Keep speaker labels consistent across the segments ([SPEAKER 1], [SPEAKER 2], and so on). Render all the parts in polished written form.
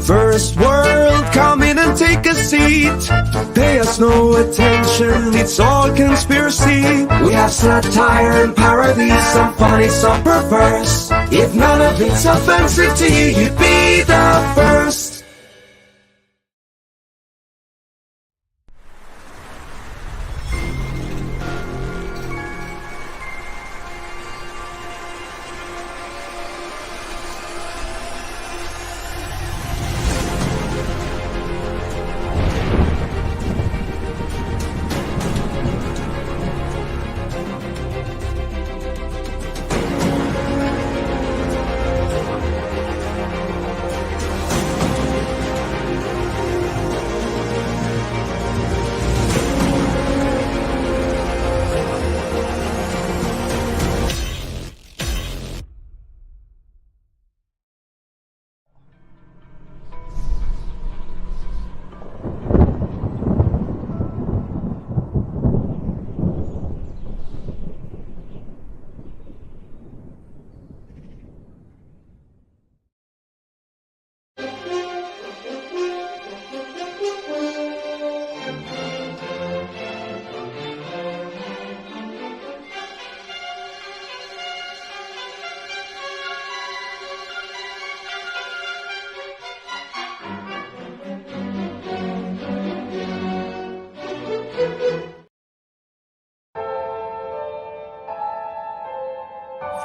[SPEAKER 1] First world, come in and take a seat. Pay us no attention, it's all conspiracy. We have satire and parody, some funny, some perverse. If none of it's offensive to you, you'd be the first.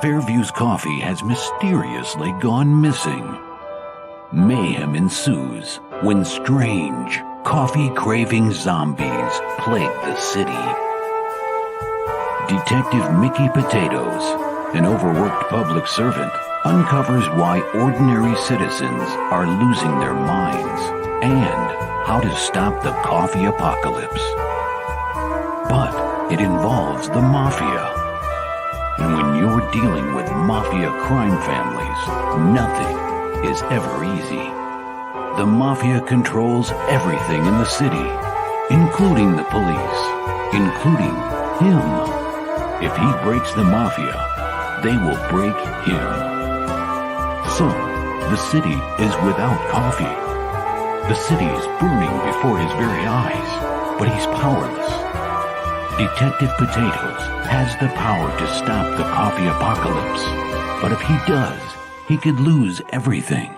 [SPEAKER 2] Fairview's coffee has mysteriously gone missing. Mayhem ensues when strange, coffee-craving zombies plague the city. Detective Mickey Potatoes, an overworked public servant, uncovers why ordinary citizens are losing their minds and how to stop the coffee apocalypse. But it involves the mafia. And when you're dealing with mafia crime families, nothing is ever easy. The mafia controls everything in the city, including the police, including him. If he breaks the mafia, they will break him. So, the city is without coffee. The city is burning before his very eyes, but he's powerless. Detective Potatoes has the power to stop the coffee apocalypse, but if he does, he could lose everything.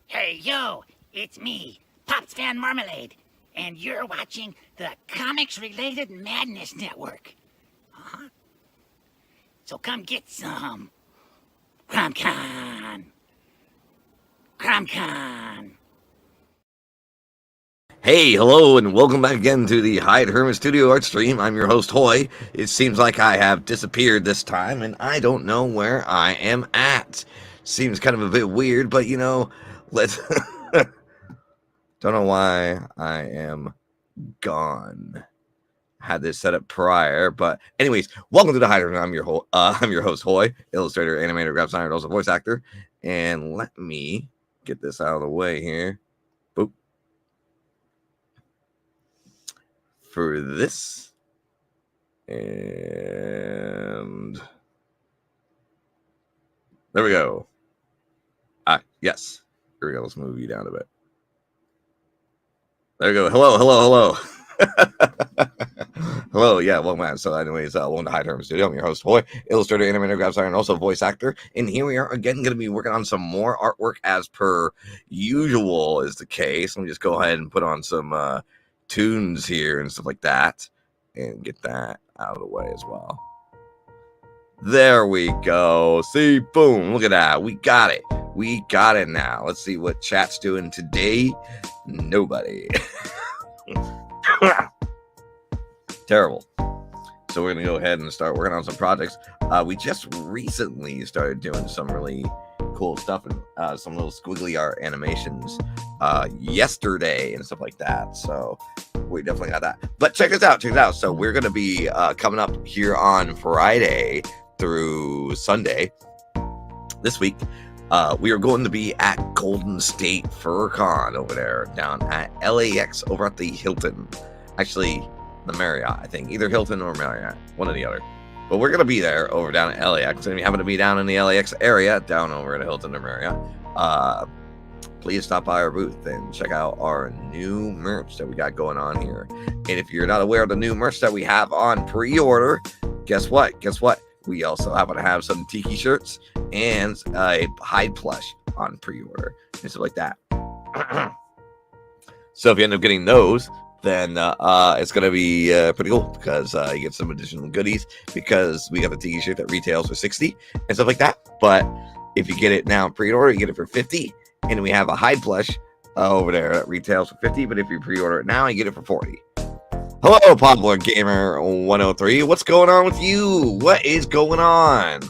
[SPEAKER 3] Hey, yo, it's me, Pops Van Marmalade, and you're watching the Comics-Related Madness Network. Huh? So come get some. CromCon. CromCon.
[SPEAKER 4] Hey, hello, and welcome back again to the Hyde Hermit Studio Art Stream. I'm your host, Hoy. It seems like I have disappeared this time, and I don't know where I am at. Seems kind of a bit weird, but you know, let's... Don't know why I am gone. had this set up prior, but anyways, welcome to the Hyde. I'm your host Hoy, illustrator, animator, graphic designer, and also voice actor. And let me get this out of the way here. Boop. For this, and there we go. Yes, here we go. Let's move you down a bit. There we go. Hello. Hello, yeah, welcome back. So anyways, welcome to Hyde Hermit Studio. I'm your host, Hoy, illustrator, animator, graphic designer, and also voice actor. And here we are again, going to be working on some more artwork as per usual is the case. Let me just go ahead and put on some tunes here and stuff like that and get that out of the way as well. There we go. See, boom, look at that. We got it. We got it now. Let's see what chat's doing today. Nobody. Terrible. So we're going to go ahead and start working on some projects. We just recently started doing some really cool stuff and some little squiggly art animations yesterday and stuff like that. So we definitely got that. But check this out. So we're going to be coming up here on Friday through Sunday this week. We are going to be at Golden State Fur Con over there down at LAX over at the Hilton. Actually, the Marriott, I think. Either Hilton or Marriott. One or the other. But we're going to be there over down at LAX. And if you happen to be down in the LAX area, down over at Hilton or Marriott, please stop by our booth and check out our new merch that we got going on here. And if you're not aware of the new merch that we have on pre-order, guess what? We also happen to have some tiki shirts and a Hyde plush on pre-order and stuff like that. So if you end up getting those, then it's going to be pretty cool because you get some additional goodies because we got the tiki shirt that retails for $60 and stuff like that. But if you get it now pre-order, you get it for $50. And we have a Hyde plush over there that retails for $50. But if you pre-order it now, you get it for $40. Hello, Popular Gamer 103. What's going on with you? What is going on?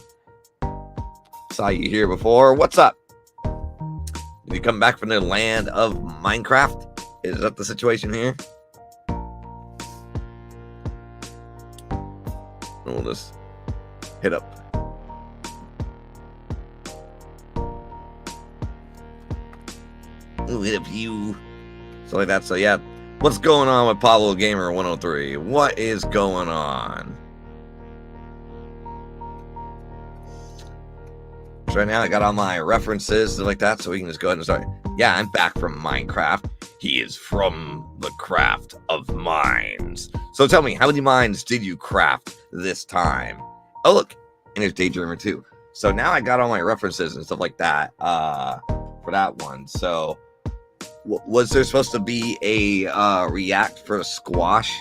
[SPEAKER 4] Saw you here before. What's up? Did you come back from the land of Minecraft? Is that the situation here? We'll just hit up. We'll hit up you. So like that. So yeah. What's going on with Pablo Gamer 103? What is going on? So right now I got all my references like that, so we can just go ahead and start. Yeah, I'm back from Minecraft. He is from the craft of mines. So tell me, how many mines did you craft this time? Oh look, and there's Daydreamer too. So now I got all my references and stuff like that for that one. So was there supposed to be a react for a squash,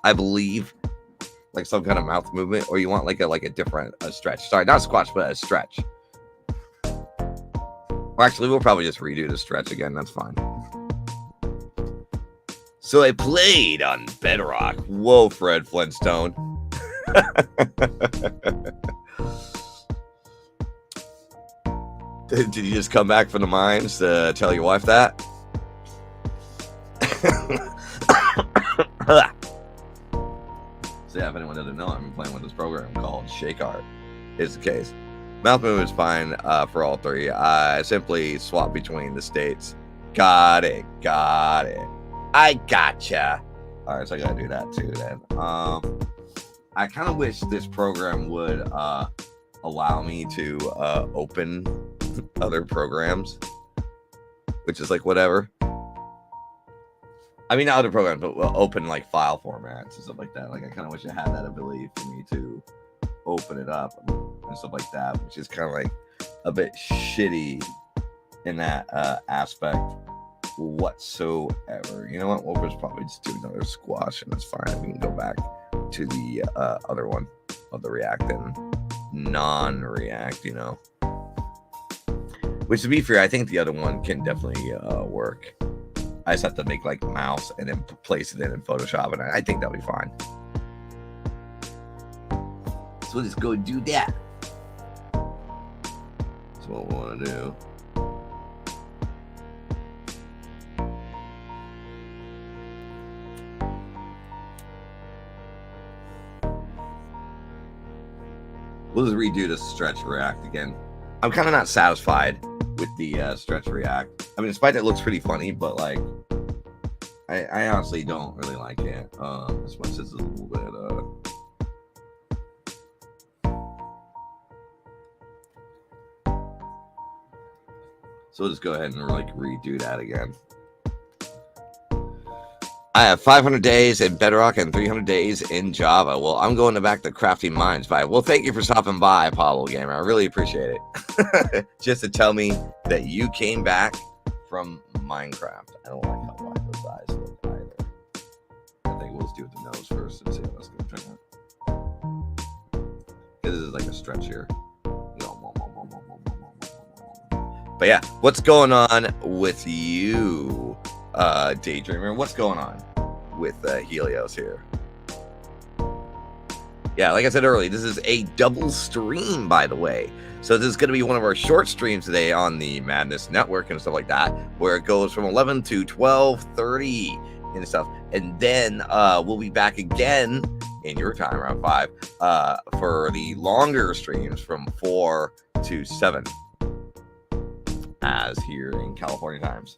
[SPEAKER 4] I believe, like some kind of mouth movement, or you want like a different stretch? Sorry, not a squash, but a stretch. Or actually, we'll probably just redo the stretch again. That's fine. So I played on Bedrock. Whoa, Fred Flintstone. Did you just come back from the mines to tell your wife that? So yeah, if anyone doesn't know, I'm playing with this program called Shake Art. Is the case. Mouth movement is fine for all three. I simply swap between the states. Got it. I gotcha. All right, so I gotta do that too then. I kind of wish this program would allow me to open other programs, which is like whatever. I mean, not other programs, but open like file formats and stuff like that. Like I kind of wish I had that ability for me to open it up and stuff like that, which is kind of like a bit shitty in that aspect whatsoever. You know what? We'll just probably just do another squash and that's fine. We can go back to the other one of the react and non-react, you know. Which, to be fair, I think the other one can definitely work. I just have to make like mouse and then place it in Photoshop, and I think that'll be fine. So let's go do that. That's what we want to do. We'll just redo the stretch react again. I'm kind of not satisfied with the stretch react. I mean, despite it looks pretty funny, but like, I honestly don't really like it as much as it's a little bit. So we'll just go ahead and like redo that again. I have 500 days in Bedrock and 300 days in Java. Well, I'm going to back to Crafting Minds by. Well, thank you for stopping by, Pablo Gamer. I really appreciate it. Just to tell me that you came back from Minecraft. I don't like how wide those eyes look either. I think we'll just do it with the nose first and see how that's going to turn out. Because this is like a stretch here. But yeah, what's going on with you, Daydreamer? What's going on with Helios here? Yeah, like I said earlier, this is a double stream, by the way. So this is going to be one of our short streams today on the Madness Network and stuff like that, where it goes from 11 to 12:30 and stuff. And then we'll be back again in your time around 5 for the longer streams from 4 to 7. As here in California times.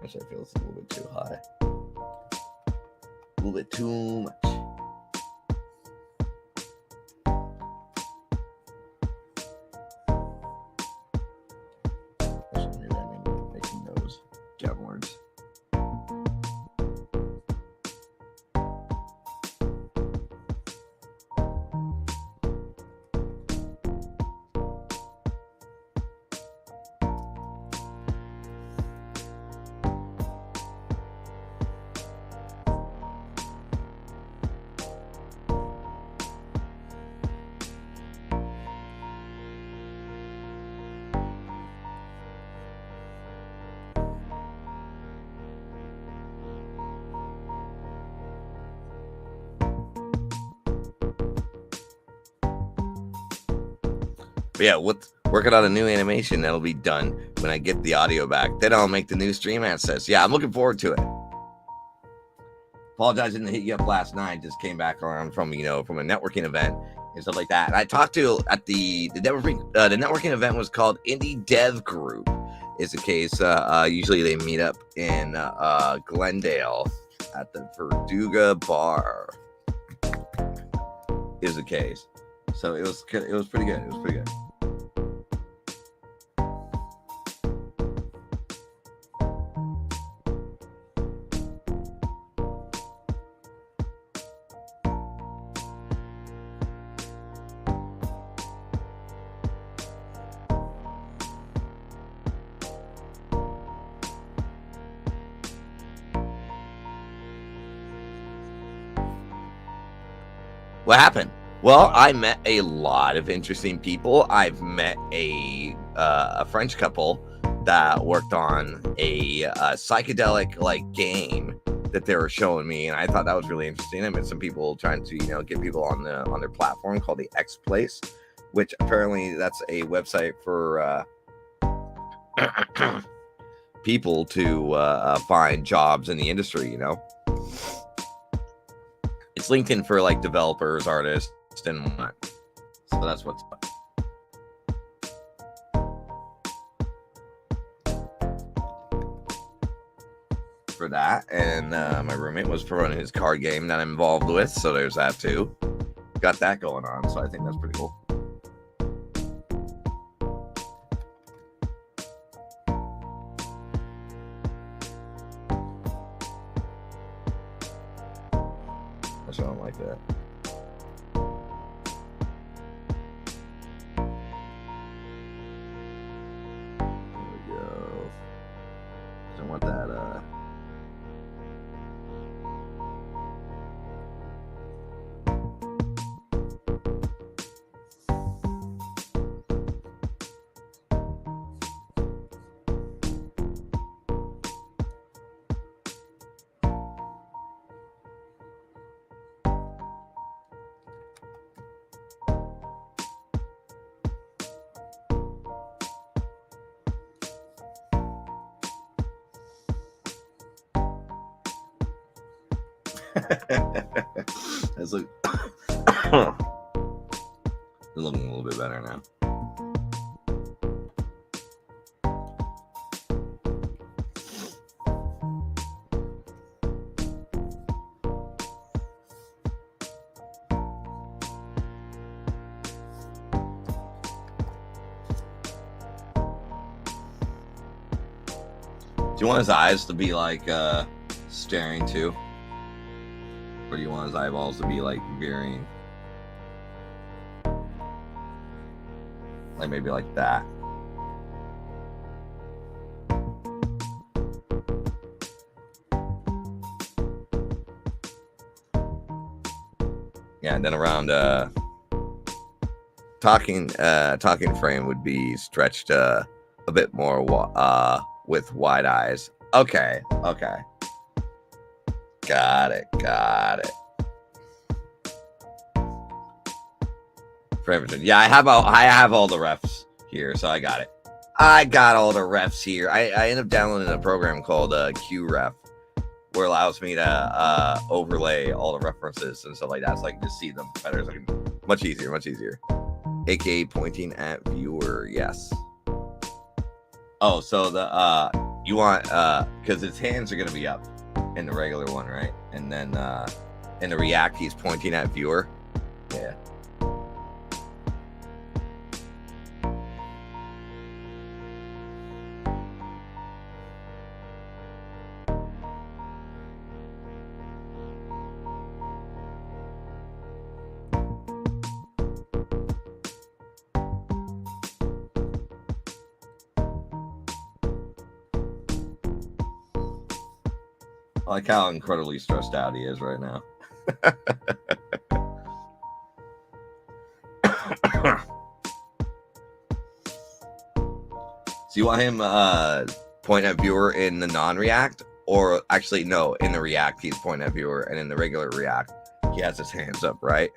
[SPEAKER 4] Actually, I feel it's a little bit too high. A little bit too much. Actually, maybe I need to make those downwards. But yeah, working on a new animation that'll be done when I get the audio back. Then I'll make the new stream access. Yeah, I'm looking forward to it. Apologize, I didn't hit you up last night. Just came back around from a networking event and stuff like that. And I talked to at the networking event was called Indie Dev Group. Is the case. Usually they meet up in Glendale at the Verduga Bar. Is the case. So it was pretty good. It was pretty good. What happened? Well, I met a lot of interesting people. I've met a French couple that worked on a psychedelic like game that they were showing me, and I thought that was really interesting. I met some people trying to get people on their platform called the X Place, which apparently that's a website for people to find jobs in the industry. It's LinkedIn for like developers, artists, and whatnot. So that's what's up. For that, and my roommate was promoting his card game that I'm involved with, so there's that too. Got that going on, so I think that's pretty cool. I don't like that. There we go. Don't want that. That's look. It's looking a little bit better now. Do you want his eyes to be like staring too? Or do you want his eyeballs to be like veering? Like maybe like that. Yeah, and then around talking frame would be stretched a bit more with wide eyes. Okay. Got it. Yeah, I have all the refs here, so I got it. I got all the refs here. I ended up downloading a program called QRef, where it allows me to overlay all the references and stuff like that, so I can just see them better. So much easier. AKA pointing at viewer, yes. Oh, so the you want because his hands are gonna be up in the regular one, right? And then in the React, he's pointing at viewer. Yeah. I like how incredibly stressed out he is right now. So you want him point at viewer in the non-React? Or actually, no, in the React, he's point at viewer. And in the regular React, he has his hands up, right?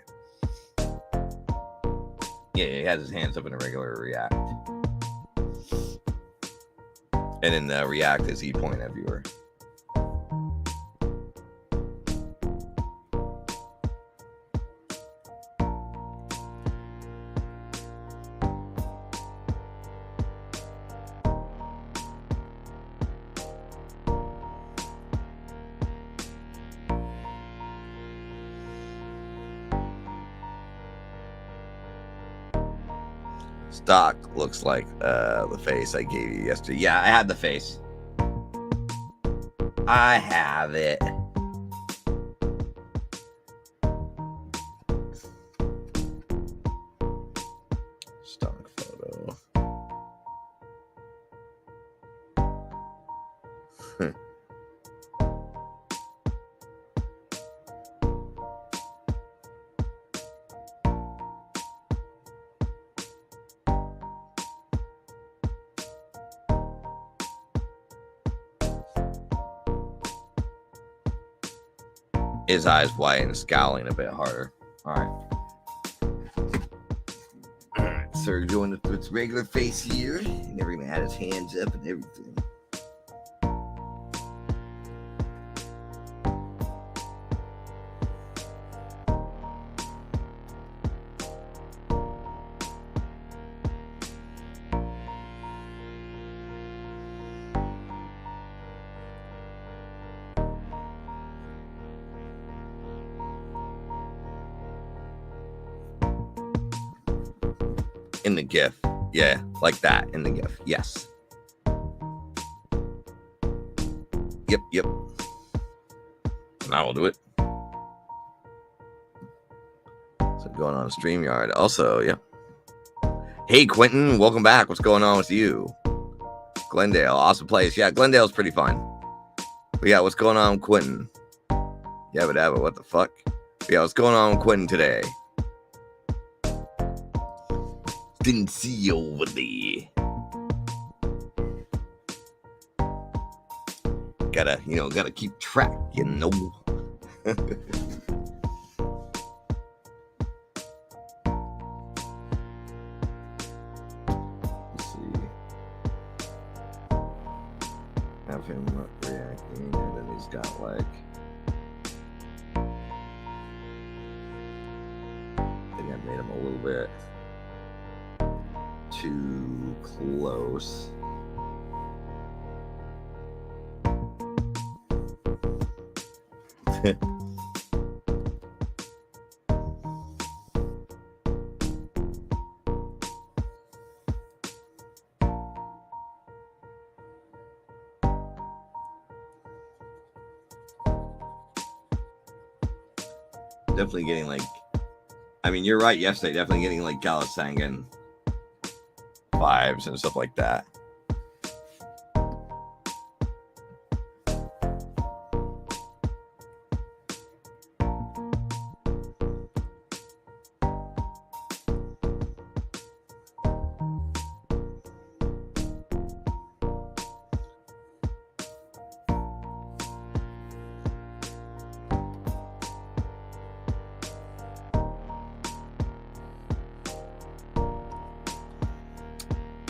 [SPEAKER 4] Yeah, he has his hands up in the regular React. And in the React, is he point at viewer? Stock looks like the face I gave you yesterday. Yeah, I had the face. I have it. Stock photo. His eyes wide and scowling a bit harder. All right. So doing its regular face here, and everyone had his hands up and everything. In the GIF. Yeah, like that in the GIF. Yes. Yep. And I will do it. So going on StreamYard. Also, yeah. Hey, Quentin, welcome back. What's going on with you? Glendale, awesome place. Yeah, Glendale's pretty fun. But yeah, what's going on with Quentin? Yabba what the fuck? But yeah, what's going on with Quentin today? Didn't see you over there. Gotta keep track, you know. Let's see. Have him reacting, and then he's got like bit too close. Definitely getting like, I mean, you're right. Yesterday, definitely getting like Galasangan vibes and stuff like that.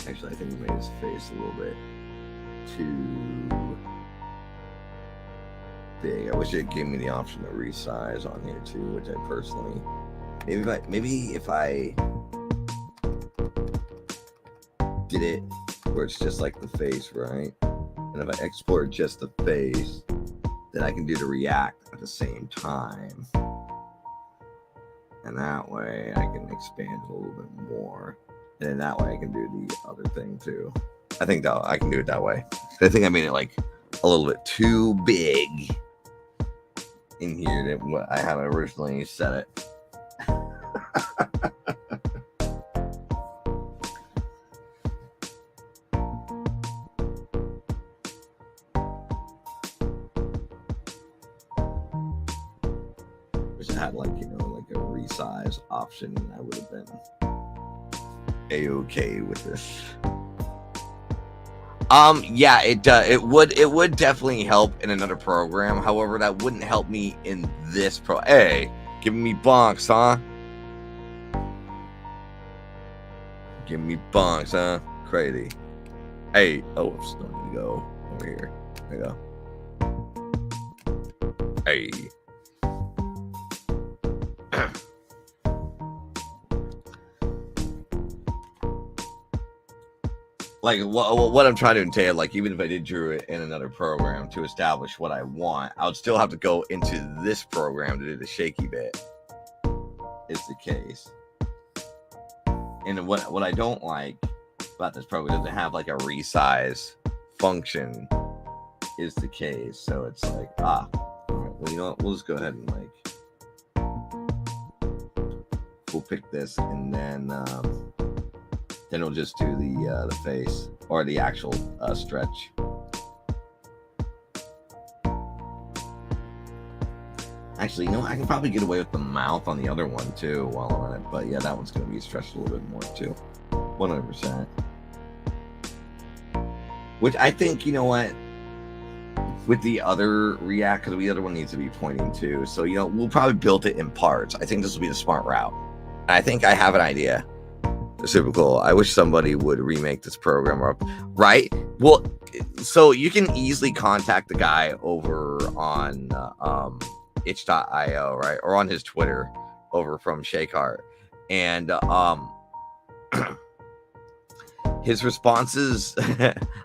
[SPEAKER 4] Actually, I think we made his face a little bit too big. I wish it gave me the option to resize on here too, which I personally maybe if I did it where it's just like the face, right? And if I export just the face, then I can do the react at the same time. And that way I can expand a little bit more. And then that way I can do the other thing too. I think that I can do it that way. I think I made it like a little bit too big in here than what I had originally set it. Wish I had like, you know, like a resize option, and I would have been a-okay with this. Yeah, it would definitely help in another program. However, that wouldn't help me in this pro. Hey, giving me bonks, huh? Giving me bonks, huh? Crazy. Hey, oh, I'm still gonna go over here. There you go. Hey. Like what I'm trying to entail, like even if I did drew it in another program to establish what I want, I would still have to go into this program to do the shaky bit. Is the case. And what I don't like about this program is to have like a resize function. Is the case. So it's like all right, well, you know what? We'll just go ahead and like we'll pick this, and then we'll just do the face or the actual stretch. Actually, you know, I can probably get away with the mouth on the other one too while I'm on it. But yeah, that one's going to be stretched a little bit more too. 100%. Which I think, you know what, with the other react, because the other one needs to be pointing too. So, you know, we'll probably build it in parts. I think this will be the smart route. I think I have an idea. Super cool. I wish somebody would remake this program up, right? Well, so you can easily contact the guy over on itch.io, right? Or on his Twitter over from Shakehart. And his responses,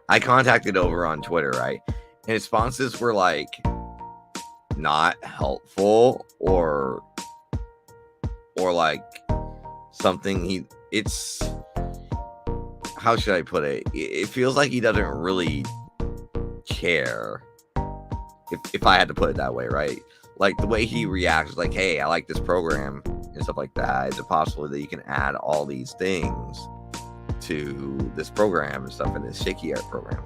[SPEAKER 4] I contacted over on Twitter, right? And his responses were like not helpful or like something it's how should I put it? It feels like he doesn't really care. If I had to put it that way, right? Like the way he reacts, like, hey, I like this program and stuff like that. Is it possible that you can add all these things to this program and stuff in this shaky art program?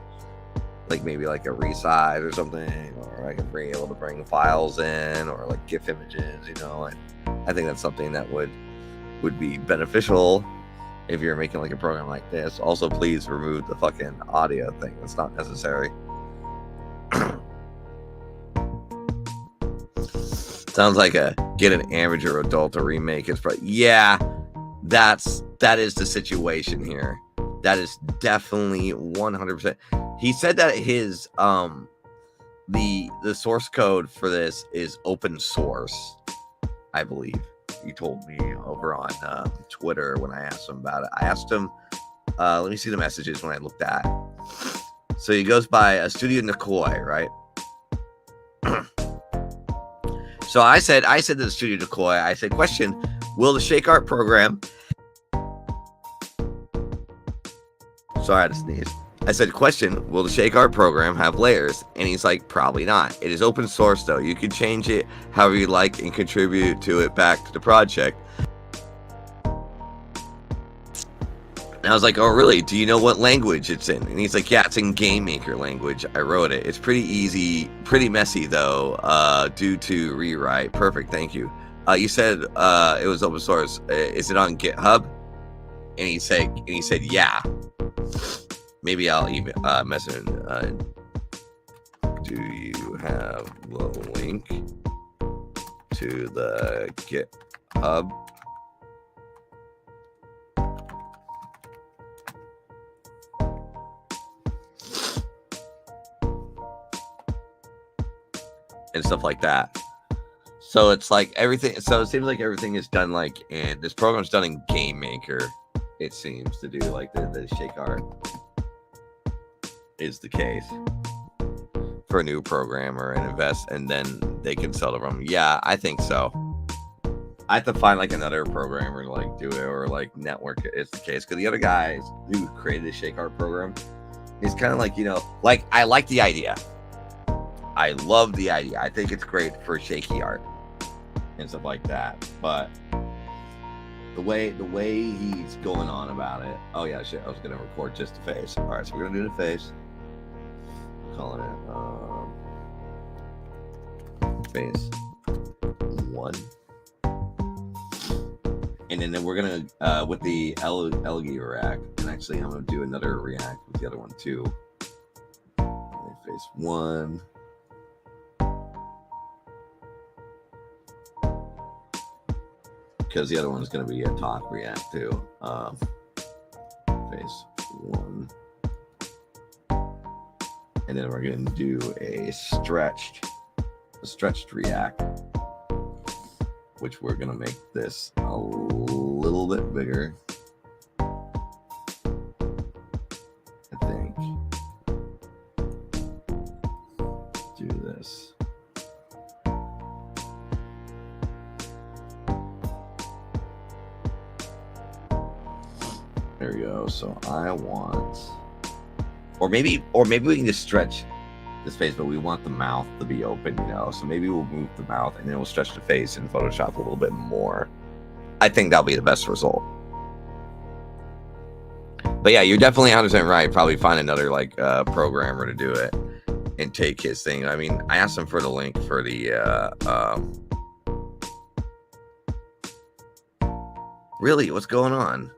[SPEAKER 4] Like maybe like a resize or something, or I can be able to bring files in, or like GIF images, you know. And I think that's something that would be beneficial if you're making like a program like this. Also, please remove the fucking audio thing. It's not necessary. Sounds like get an amateur adult to remake it. Yeah, that is the situation here. That is definitely 100%. He said that his the source code for this is open source, I believe. he told me over on Twitter when I asked him about it. I asked him, let me see the messages when I looked at. So he goes by a Studio Nikoi, right? So I said to the Studio Nikoi, I said, question, will the Shake Art program... Sorry, I had to sneeze. I said, question, will the Shake Art program have layers? And he's like, probably not. It is open source, though. You can change it however you like and contribute to it back to the project. And I was like, oh, really? Do you know what language it's in? And he's like, yeah, it's in Game Maker language. I wrote it. It's pretty easy, pretty messy, though, due to rewrite. Perfect, thank you. You said it was open source. Is it on GitHub? And he said, yeah. Maybe I'll even message him. Do you have the link to the GitHub? And stuff like that. So it's like everything. So it seems like everything is done like, and this program's done in Game Maker. It seems to do like the Shake Art is the case for a new programmer and invest, and then they can sell to them. Yeah, I think so. I have to find like another programmer to like do it, or like network it is the case, because the other guys who created the Shake Art program is kind of like, you know, like I like the idea. I love the idea. I think it's great for shaky art and stuff like that, but the way he's going on about it. Oh yeah, shit. I was gonna record just the face. All right, so we're gonna do the face. Calling it face 1, and then we're gonna with the Elgi React. And actually, I'm gonna do another React with the other one too. Face 1. Because the other one's going to be a talk React too. Face 1. And then we're going to do a stretched React, which we're going to make this a little bit bigger. I think. Do this. There we go. So I want, or maybe we can just stretch this face, but we want the mouth to be open, you know. So maybe we'll move the mouth and then we'll stretch the face in Photoshop a little bit more. I think that'll be the best result. But yeah, you're definitely 100% right. Probably find another like programmer to do it and take his thing. I mean, I asked him for the link for the really, what's going on?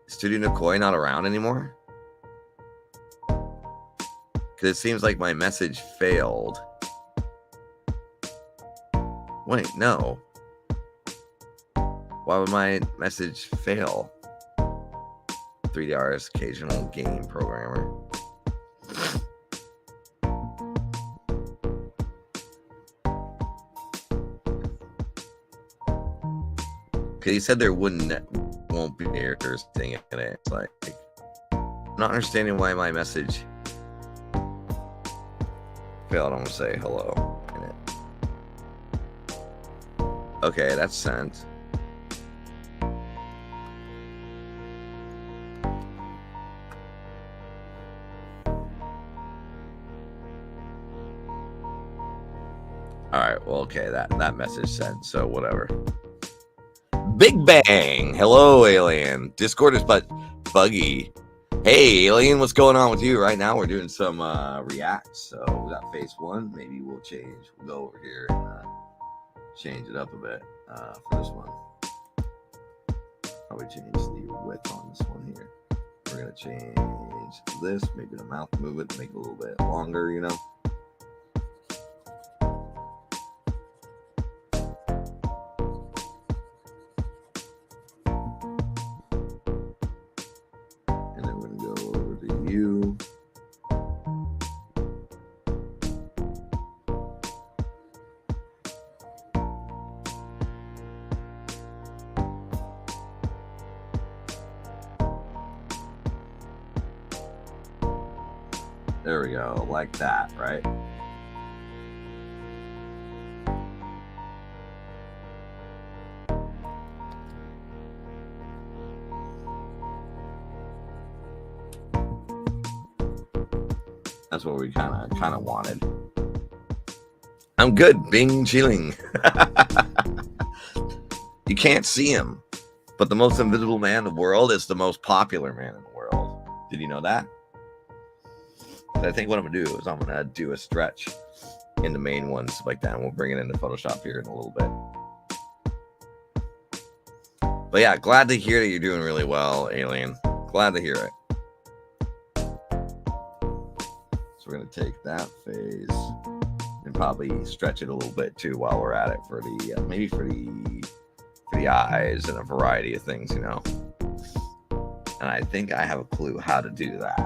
[SPEAKER 4] Studio Nikoi not around anymore? Because it seems like my message failed. Wait, no. Why would my message fail? 3D artist, occasional game programmer. Because he said there won't be errors thing in it. It's like, I'm not understanding why my message failed. I'm gonna say hello in it. Okay, that's sent. All right, well, okay, that message sent, so whatever. Big Bang. Hello, Alien. Discord is but buggy. Hey, Alien, what's going on with you? Right now, we're doing some React. So we got face 1. Maybe we'll change. We'll go over here and change it up a bit for this one. Probably change the width on this one here. We're going to change this. Maybe the mouth movement, make it a little bit longer, you know. There we go, like that, right? That's what we kind of wanted. I'm good, Bing chilling. You can't see him, but the most invisible man in the world is the most popular man in the world. Did you know that? I think what I'm gonna do is I'm gonna do a stretch in the main ones like that, and we'll bring it into Photoshop here in a little bit. But yeah, glad to hear that you're doing really well, Alien. Glad to hear it. So we're gonna take that phase and probably stretch it a little bit too while we're at it for the maybe for the eyes and a variety of things, you know. And I think I have a clue how to do that.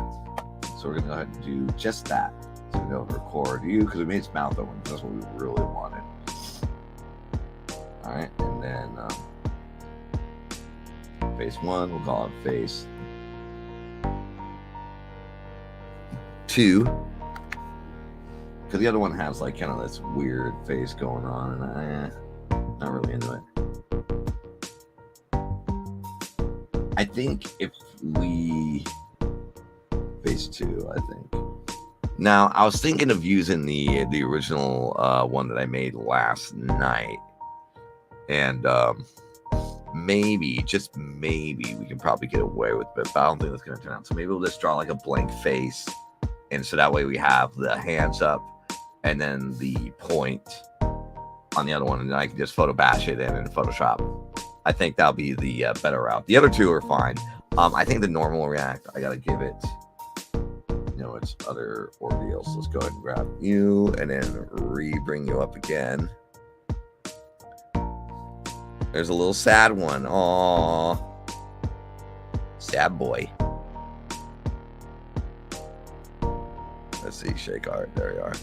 [SPEAKER 4] So we're gonna go ahead and do just that. So we're gonna record you because we made his mouth open. That's what we really wanted. All right, and then face 1, we'll call it face 2, because the other one has like kind of this weird face going on, and I'm not really into it. I think if we face 2, I think. Now I was thinking of using the original one that I made last night, and maybe, just maybe, we can probably get away with it, but I don't think that's going to turn out. So maybe we'll just draw like a blank face, and so that way we have the hands up and then the point on the other one, and then I can just photo bash it in Photoshop. I think that'll be the better route. The other two are fine. I think the normal React, I got to give it, you know, its other ordeals. Let's go ahead and grab you and then bring you up again. There's a little sad one. Aww. Sad boy. Let's see, shake art. There you are.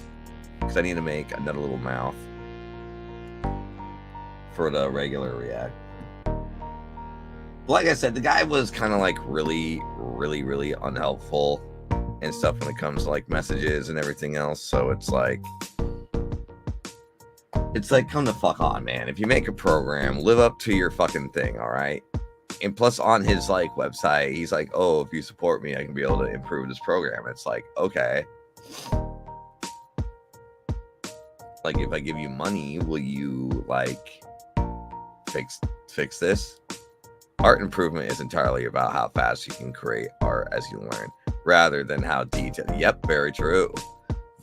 [SPEAKER 4] Because I need to make another little mouth for the regular React. Like I said, the guy was kind of like really unhelpful and stuff when it comes to like messages and everything else. So it's like, come the fuck on, man. If you make a program, live up to your fucking thing, all right? And plus on his like website, he's like, oh, if you support me, I can be able to improve this program. It's like, okay. Like, if I give you money, will you like fix this? Art improvement is entirely about how fast you can create art as you learn, rather than how detailed. Yep, very true.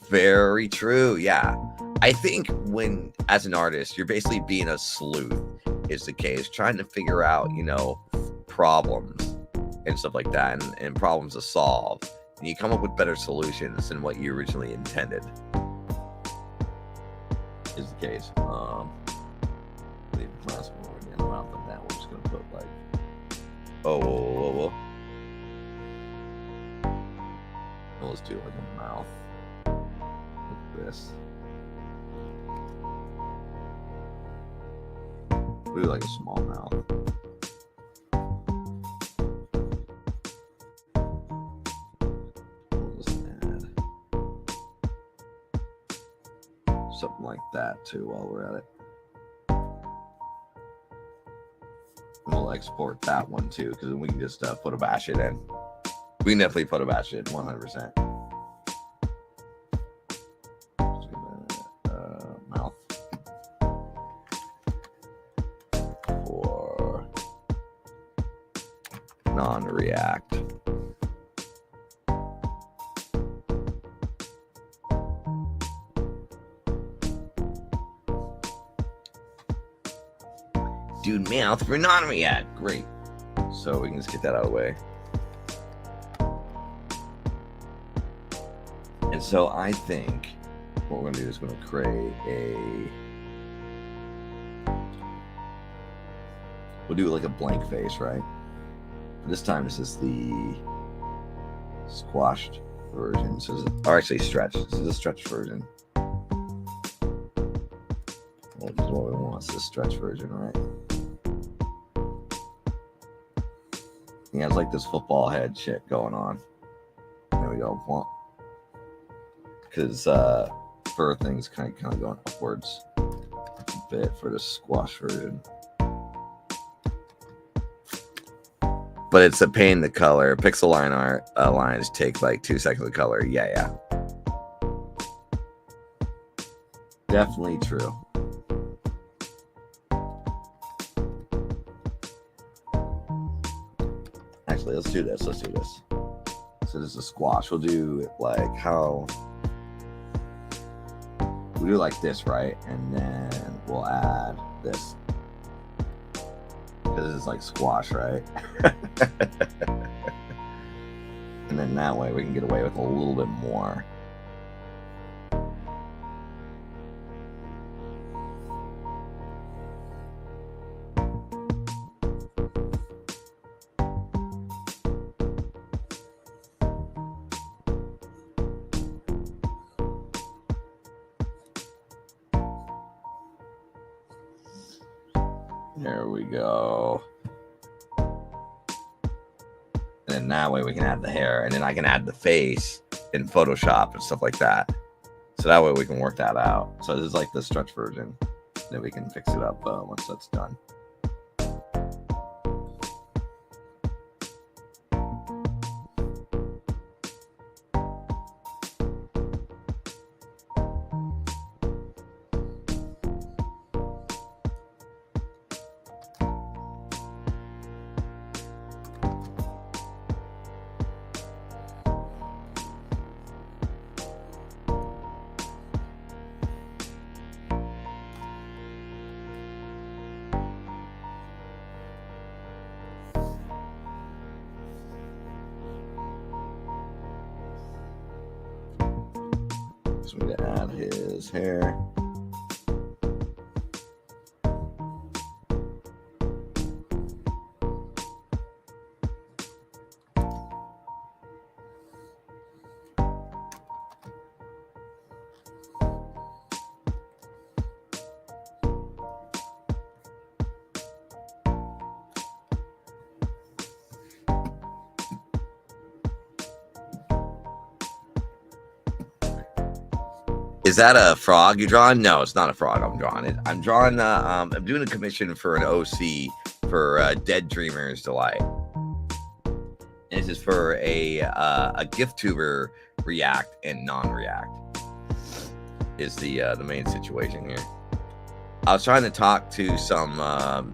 [SPEAKER 4] Very true. Yeah. I think when, as an artist, you're basically being a sleuth, is the case, trying to figure out, you know, problems and stuff like that, and problems to solve, and you come up with better solutions than what you originally intended, is the case. Leave the class one again around like that. We're just gonna put like, whoa. Well, let's do like a mouth like this. We do like a small mouth. We'll just add something like that too while we're at it. And we'll export that one too, because then we can just put a bash it in. We can definitely put a bash it 100%. Mouth. Non-react. Dude, mouth for non-react. Great. So we can just get that out of the way. And so I think what we're going to do is we're going to create we'll do like a blank face, right? This time this is the squashed version. So or actually stretched. This is a stretched version. Well, this is what we want. It's the stretch version, right? He has like this football head shit going on. There we go. because fur things kind of going upwards a bit for the squash version. But it's a pain to color. Pixel line art lines take like 2 seconds to color. Yeah. Definitely true. Actually, let's do this. So this is a squash. We'll do it like how we do like this, right? And then we'll add this. Because this is like squash, right? And then that way we can get away with a little bit more. There we go. And then that way we can add the hair, and then I can add the face in Photoshop and stuff like that. So that way we can work that out. So this is like the stretch version. Then we can fix it up once that's done. So we're gonna add his hair. Is that a frog you drawing? No, it's not a frog I'm drawing. I'm drawing, I'm doing a commission for an OC for Dead Dreamer's Delight. And this is for a gift tuber react and non-react is the main situation here. I was trying to talk to some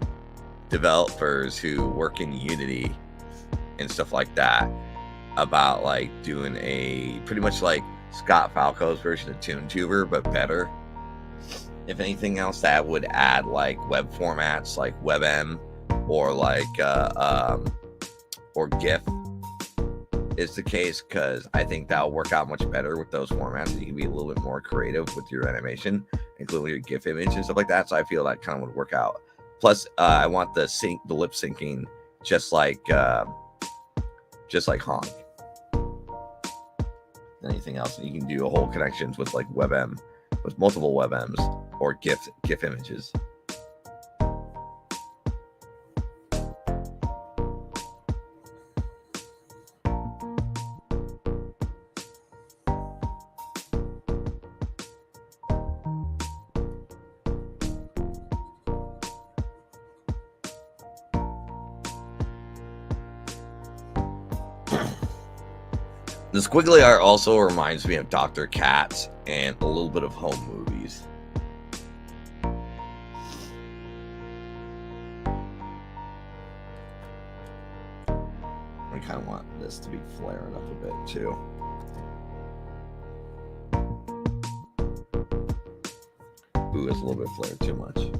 [SPEAKER 4] developers who work in Unity and stuff like that about like doing a pretty much like Scott Falco's version of ToonTuber, but better. If anything else, that would add like web formats like WebM or like or GIF is the case, because I think that'll work out much better with those formats, and you can be a little bit more creative with your animation, including your GIF image and stuff like that. So I feel that kind of would work out. Plus, I want the lip syncing just like Honk. Anything else, and you can do a whole connections with like WebM, with multiple WebMs or GIF images. The squiggly art also reminds me of Dr. Katz and a little bit of home movies. I kind of want this to be flaring up a bit too. Ooh, it's a little bit flared too much.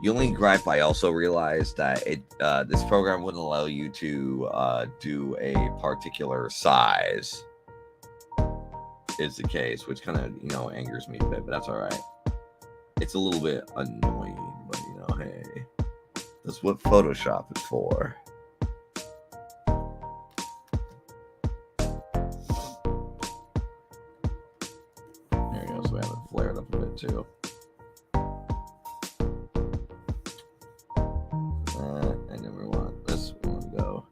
[SPEAKER 4] The only gripe I also realized that this program wouldn't allow you to do a particular size is the case, which kind of angers me a bit, but that's all right. It's a little bit annoying, but hey, that's what Photoshop is for. There you go. So we have it flared up a bit too. And then we want this one to go.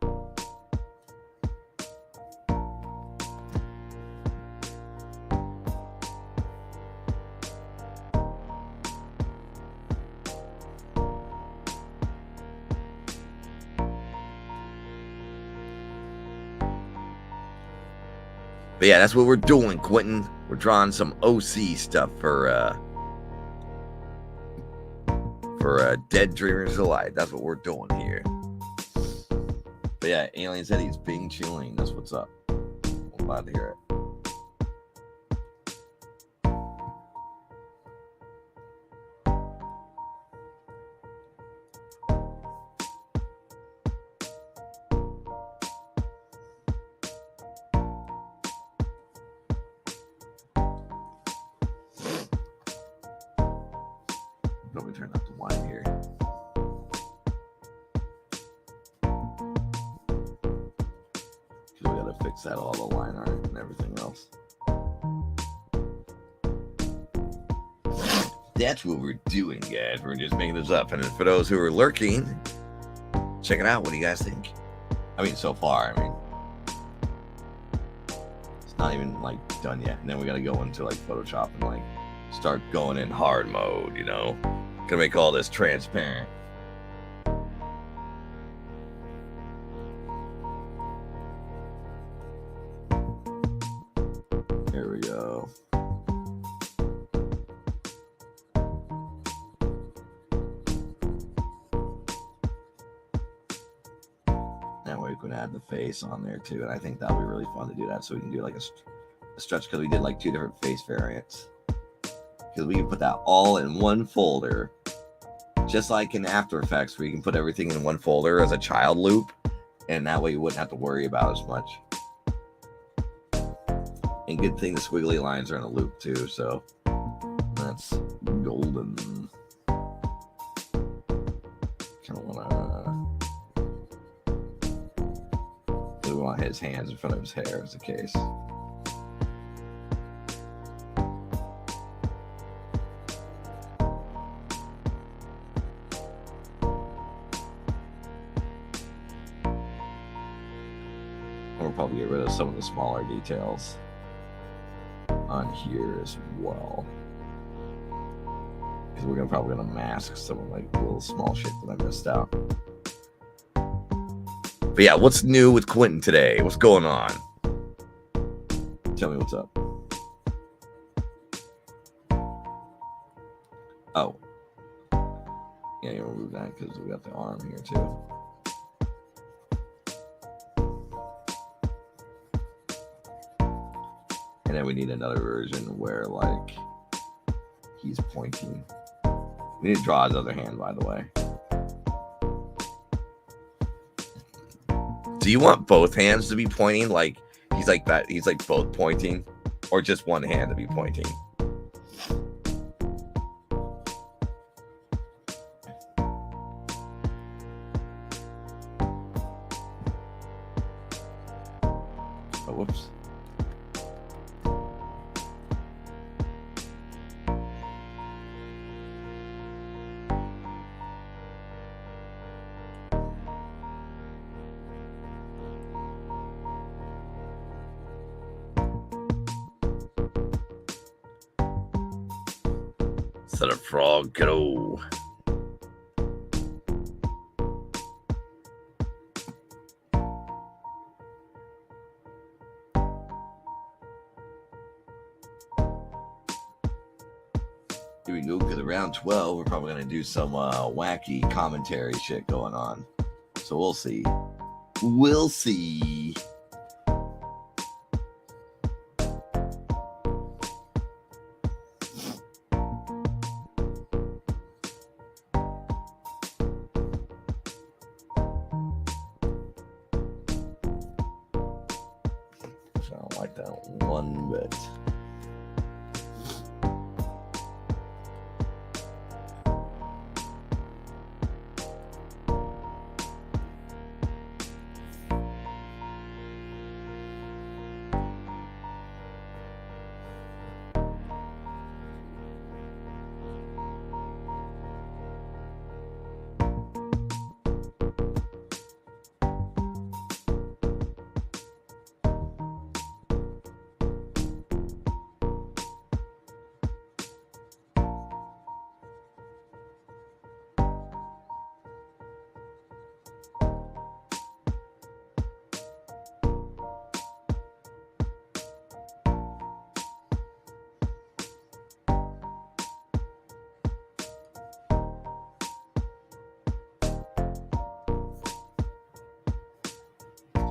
[SPEAKER 4] But yeah, that's what we're doing, Quentin. We're drawing some OC stuff for Dead Dreamers Delight. That's what we're doing here. But yeah, Alien said he's being chilling. That's what's up. I'm glad to hear it. Let me turn up the wine here. Because we gotta fix that, all the line art and everything else. That's what we're doing, guys. We're just making this up. And for those who are lurking, check it out. What do you guys think? I mean, so far, I mean, it's not even like done yet. And then we gotta go into like Photoshop and like start going in hard mode, you know? Gonna make all this transparent. Here we go. That way we can add the face on there too, and I think that'll be really fun to do that. So we can do like a stretch, because we did like 2 different face variants. Because we can put that all in one folder, just like in After Effects, where you can put everything in one folder as a child loop, and that way you wouldn't have to worry about as much. And good thing the squiggly lines are in a loop too, so that's golden. Kind of we want his hands in front of his hair, as the case. We'll probably get rid of some of the smaller details on here as well, because we're probably gonna mask some of like little small shit that I missed out. But yeah, what's new with Quentin today? What's going on? Tell me what's up. Oh, yeah, you remove that because we got the arm here too. And then we need another version where, like, he's pointing. We need to draw his other hand, by the way. Do you want both hands to be pointing? Like, he's like that. He's like both pointing, or just one hand to be pointing? Oh, whoops. Let a frog go. Here we go, because around 12, we're probably going to do some wacky commentary shit going on. So we'll see. We'll see. I don't like that one bit.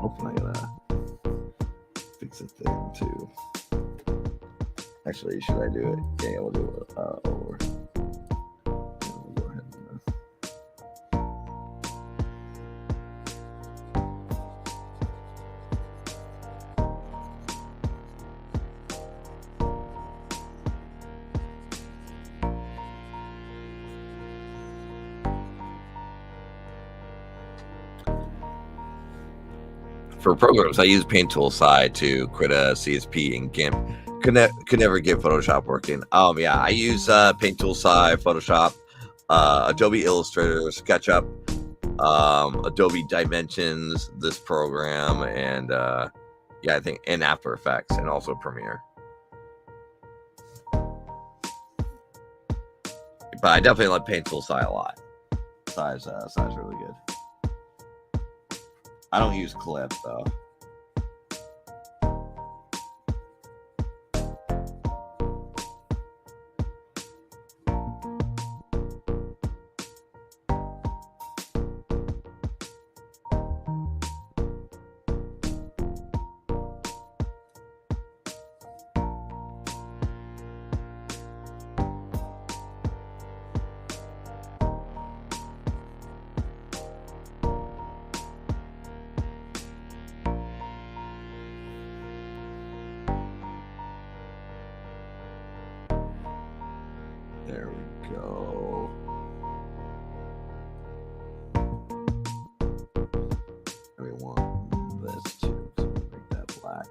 [SPEAKER 4] hopefully I'm gonna fix a thing too. Actually, should I do it? Yeah, we'll do it over. We'll go ahead and for programs, I use Paint Tool side to create a CSP and GIMP. Could never get Photoshop working. Yeah, I use Paint Tool side, Photoshop, Adobe Illustrator, SketchUp, Adobe Dimensions, this program, and yeah, I think in After Effects and also Premiere. But I definitely like Paint Tool side a lot. Side's really good. I don't use Clip though. There we go. We want this too, so we'll make that black.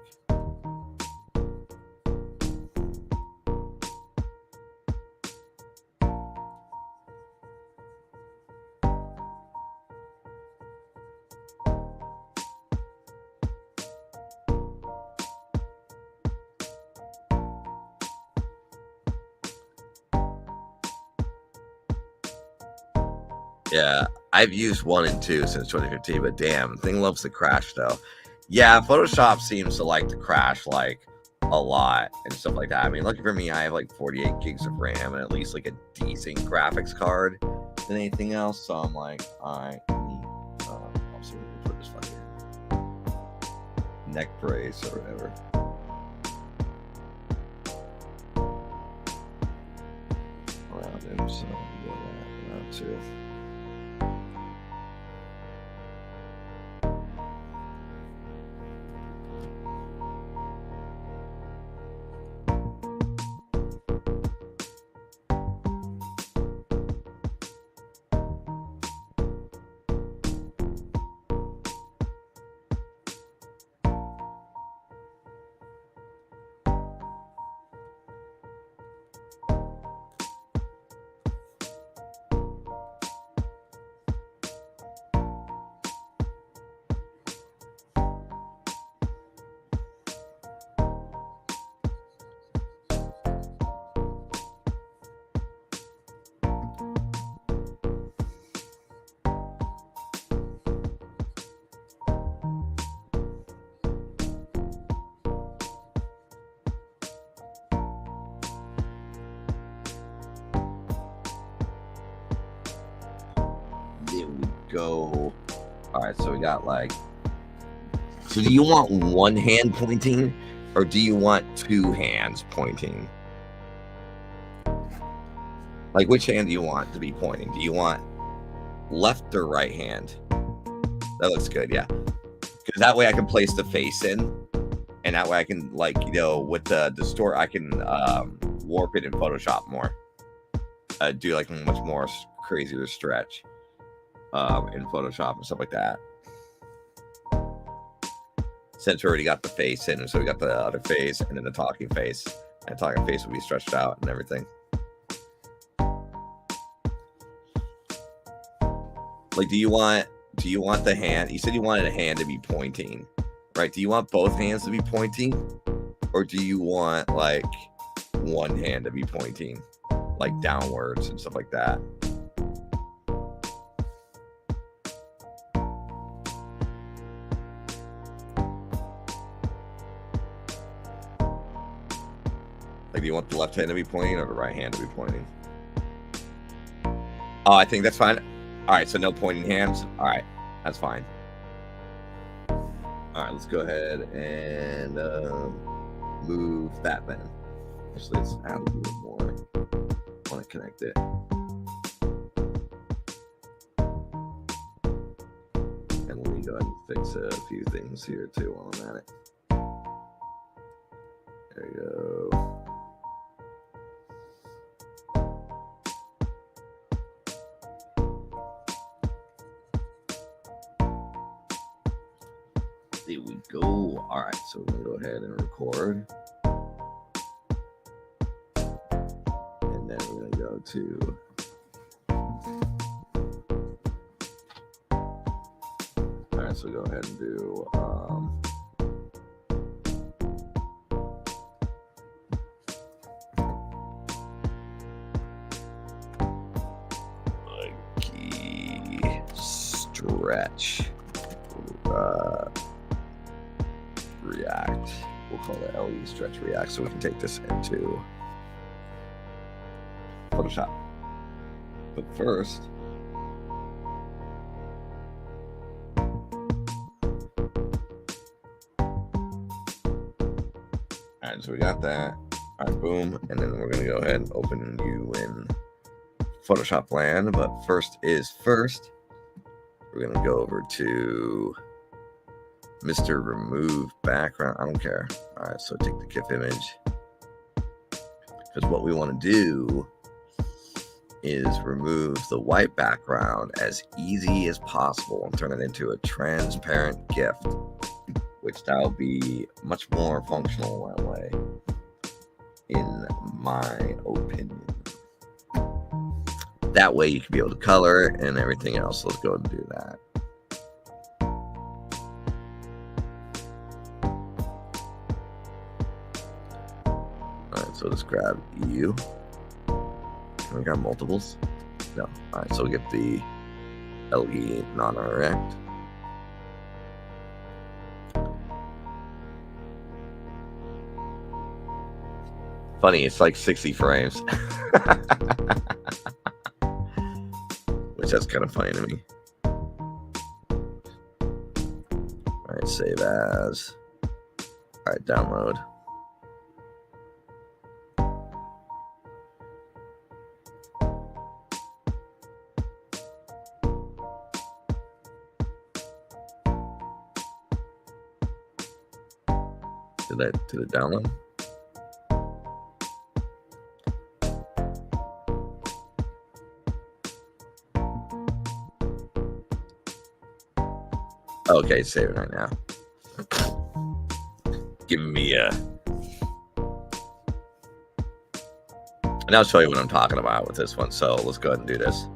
[SPEAKER 4] Yeah, I've used 1 and 2 since 2015, but damn, thing loves to crash though. Yeah, Photoshop seems to like to crash like a lot and stuff like that. I mean, lucky for me, I have like 48 gigs of RAM and at least like a decent graphics card than anything else. So I'm like, I need also put this fucking neck brace or whatever. Around him, so I'll do that around too. Go. All right, so we got like, so do you want one hand pointing or do you want 2 hands pointing? Like, which hand do you want to be pointing? Do you want left or right hand? That looks good, yeah, because that way I can place the face in, and that way I can, like, you know, with the distort, I can warp it in Photoshop more, do like much more crazier stretch in Photoshop and stuff like that. Since we already got the face in, so we got the other face and then the talking face, and the talking face will be stretched out and everything. Like, do you want the hand? You said you wanted a hand to be pointing, right? Do you want both hands to be pointing, or do you want like one hand to be pointing, like downwards and stuff like that? Like, do you want the left hand to be pointing or the right hand to be pointing? Oh, I think that's fine. All right, so no pointing hands. All right, that's fine. All All right, let's go ahead and move that then. Actually, let's add a little bit more. I want to connect it. And let me go ahead and fix a few things here too while I'm at it. There you go. There we go. All right, so we're gonna go ahead and record. And then we're gonna go to all right, so go ahead and do key stretch React. We'll call it LE stretch React so we can take this into Photoshop. But first, alright, so we got that. Alright, boom. And then we're gonna go ahead and open you in Photoshop land. But first is first. We're gonna go over to Mr. Remove Background. I don't care. All right, so take the GIF image. Because what we want to do is remove the white background as easy as possible and turn it into a transparent GIF, which that'll be much more functional that way, in my opinion. That way you can be able to color and everything else. Let's go and do that. So let's grab EU. We got multiples. No. All right. So we get the LE non-erect. Funny, it's like 60 frames, which that's kind of funny to me. All right. Save as. All right. Download. To the download. Okay, save it right now. Giving me a. And I'll show you what I'm talking about with this one. So let's go ahead and do this.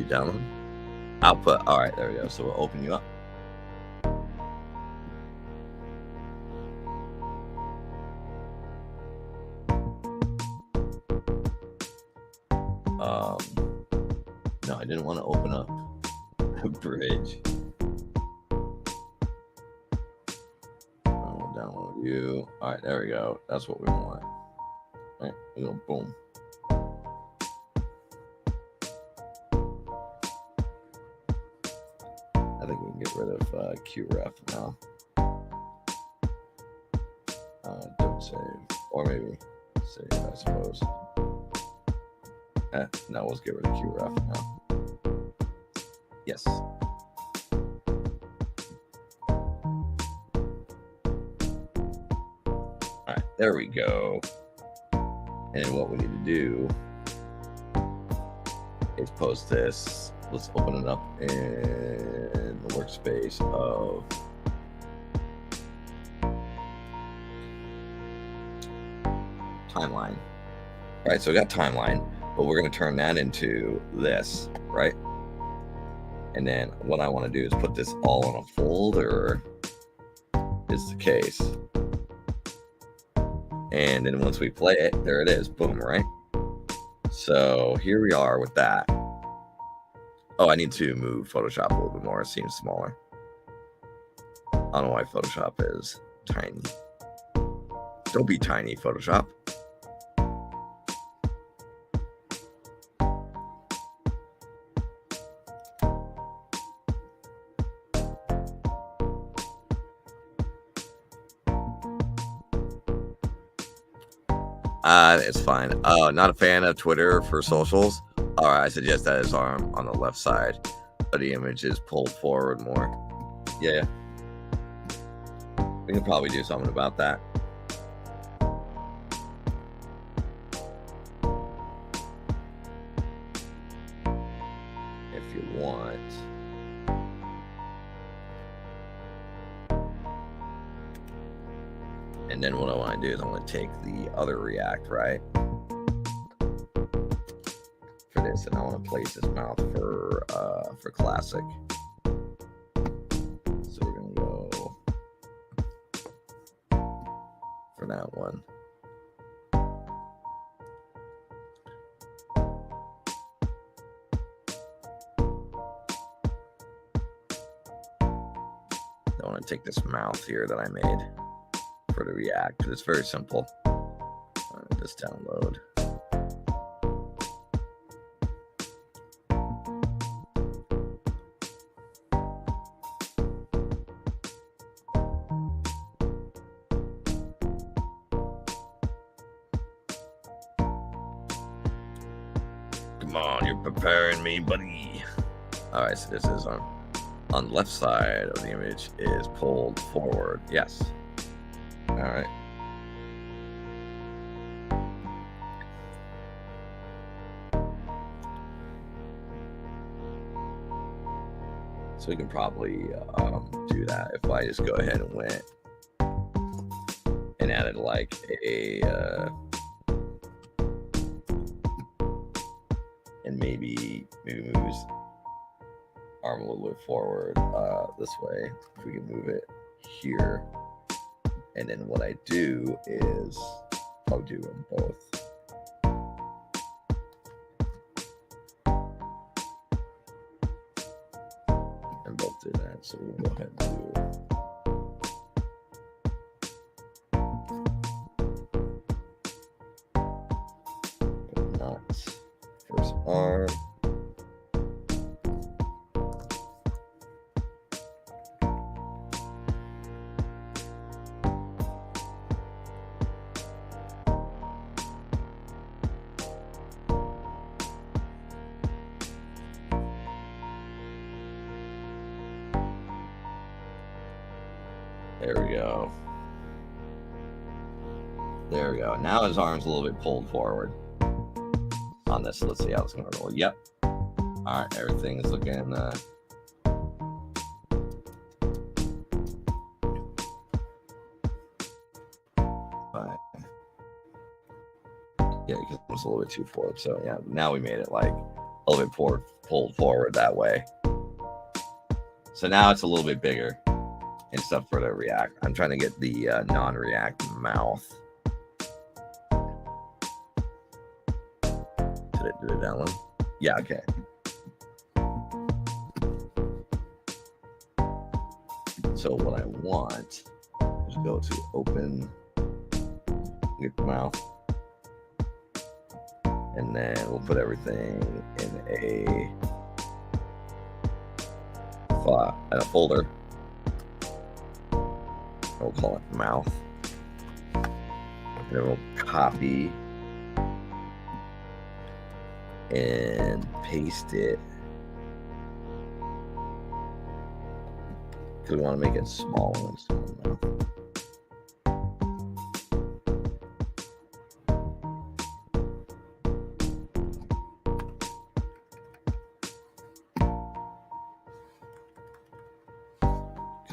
[SPEAKER 4] Download output. All right, there we go. So we'll open you up. No, I didn't want to open up a bridge. I'll download you. All right, there we go. That's what we want. All right, we go boom. I think we can get rid of QRef now. Don't save. Or maybe save, I suppose. No, let's get rid of QRef now. Yes. Alright, there we go. And what we need to do is post this. Let's open it up in the workspace of timeline. All right, so we got timeline, but we're going to turn that into this, right? And then what I want to do is put this all in a folder, is the case. And then once we play it, there it is, boom, right? So here we are with that. Oh, I need to move Photoshop a little bit more. It seems smaller. I don't know why Photoshop is tiny. Don't be tiny, Photoshop. It's fine. Oh, not a fan of Twitter for socials? Alright, I suggest that his arm on the left side of the image is pulled forward more. Yeah. We can probably do something about that. If you want. And then what I want to do is I'm going to take the other React, right? For this, and I want to place his mouth for classic. So we're going to go for that one. I want to take this mouth here that I made for the React, because it's very simple. Just download. Come on, you're preparing me, buddy. All right, so this is on the left side of the image is pulled forward. Yes. All right. So we can probably do that if I just go ahead and went and added like a and maybe move his arm a little bit forward this way. If we can move it here. And then what I do is I'll do them both. And both do that. So we'll go ahead and do Knox first arm. There we go. There we go. Now his arm's a little bit pulled forward on this. Let's see how it's going to roll. Yep. All right. Everything is looking fine. Yeah, because it was a little bit too forward. So yeah, now we made it like a little bit pulled forward that way. So now it's a little bit bigger. And stuff for the React. I'm trying to get the non-React mouth. Did it do that one? Yeah, okay. So what I want is go to open, get the mouth, and then we'll put everything in a folder. We'll call it mouth. And then we'll copy and paste it because we want to make it small and small enough.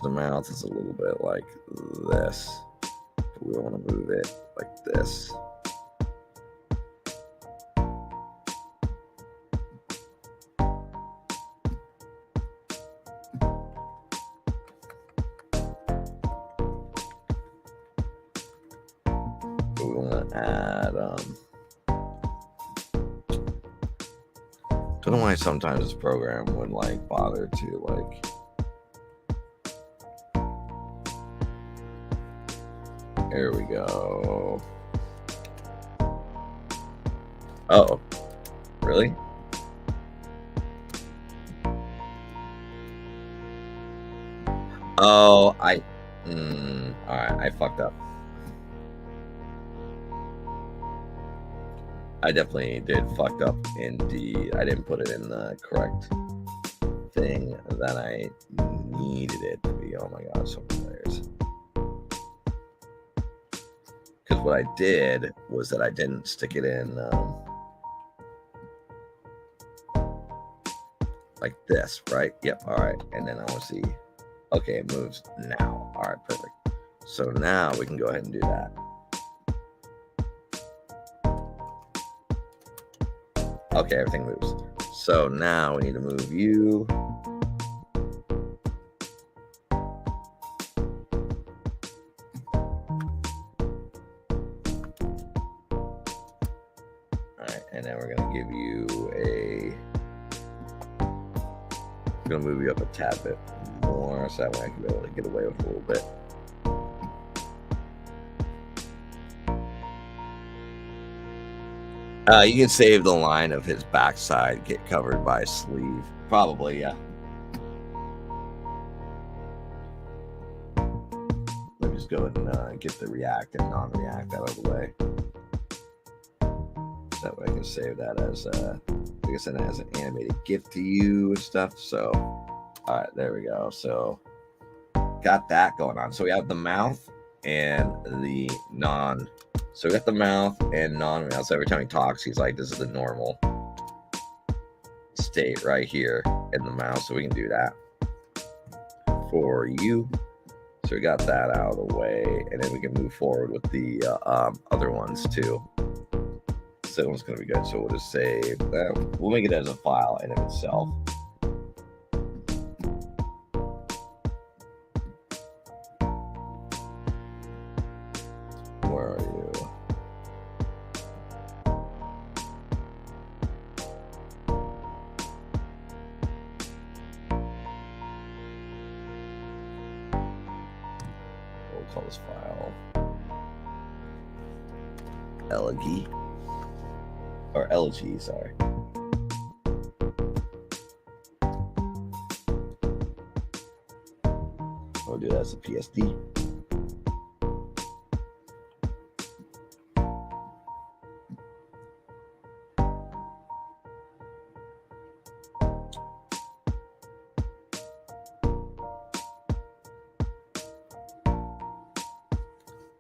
[SPEAKER 4] The mouth is a little bit like this. We want to move it like this. We want to add don't know why sometimes this program would like bother to like There we go. Oh, really? Oh, alright, I fucked up. I definitely did fucked up in I didn't put it in the correct thing that I needed it to be. Oh my god, so many layers. Because what I did was that I didn't stick it in like this, right? Yep, all right. And then I want to see, okay, it moves now. All right, perfect. So now we can go ahead and do that. Okay, everything moves. So now we need to move you. Alright, and then we're going to give you a... I'm going to move you up a tad bit more so that way I can be able to get away with a little bit. You can save the line of his backside get covered by a sleeve. Probably, yeah. Let me just go ahead and get the react and non-react out of the way. So that way I can save that as, like I said, as an animated GIF to you and stuff. So, alright, there we go. So, got that going on. So we have the mouth and the non... So we got the mouth and non-mouth. So every time he talks, he's like, this is the normal state right here in the mouth. So we can do that for you. So we got that out of the way. And then we can move forward with the other ones too. So one's going to be good. So we'll just save that. We'll make it as a file in of itself. Where are you? We'll call this file Elegy. Or Elegy, sorry. We'll do that as a PSD.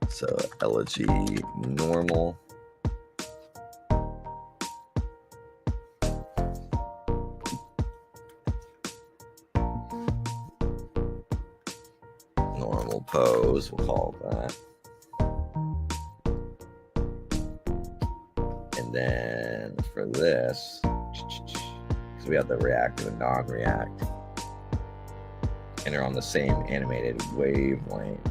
[SPEAKER 4] So Elegy normal. Normal pose, we'll call it that. And then for this, so we have the react and the non-react. And they're on the same animated wavelength.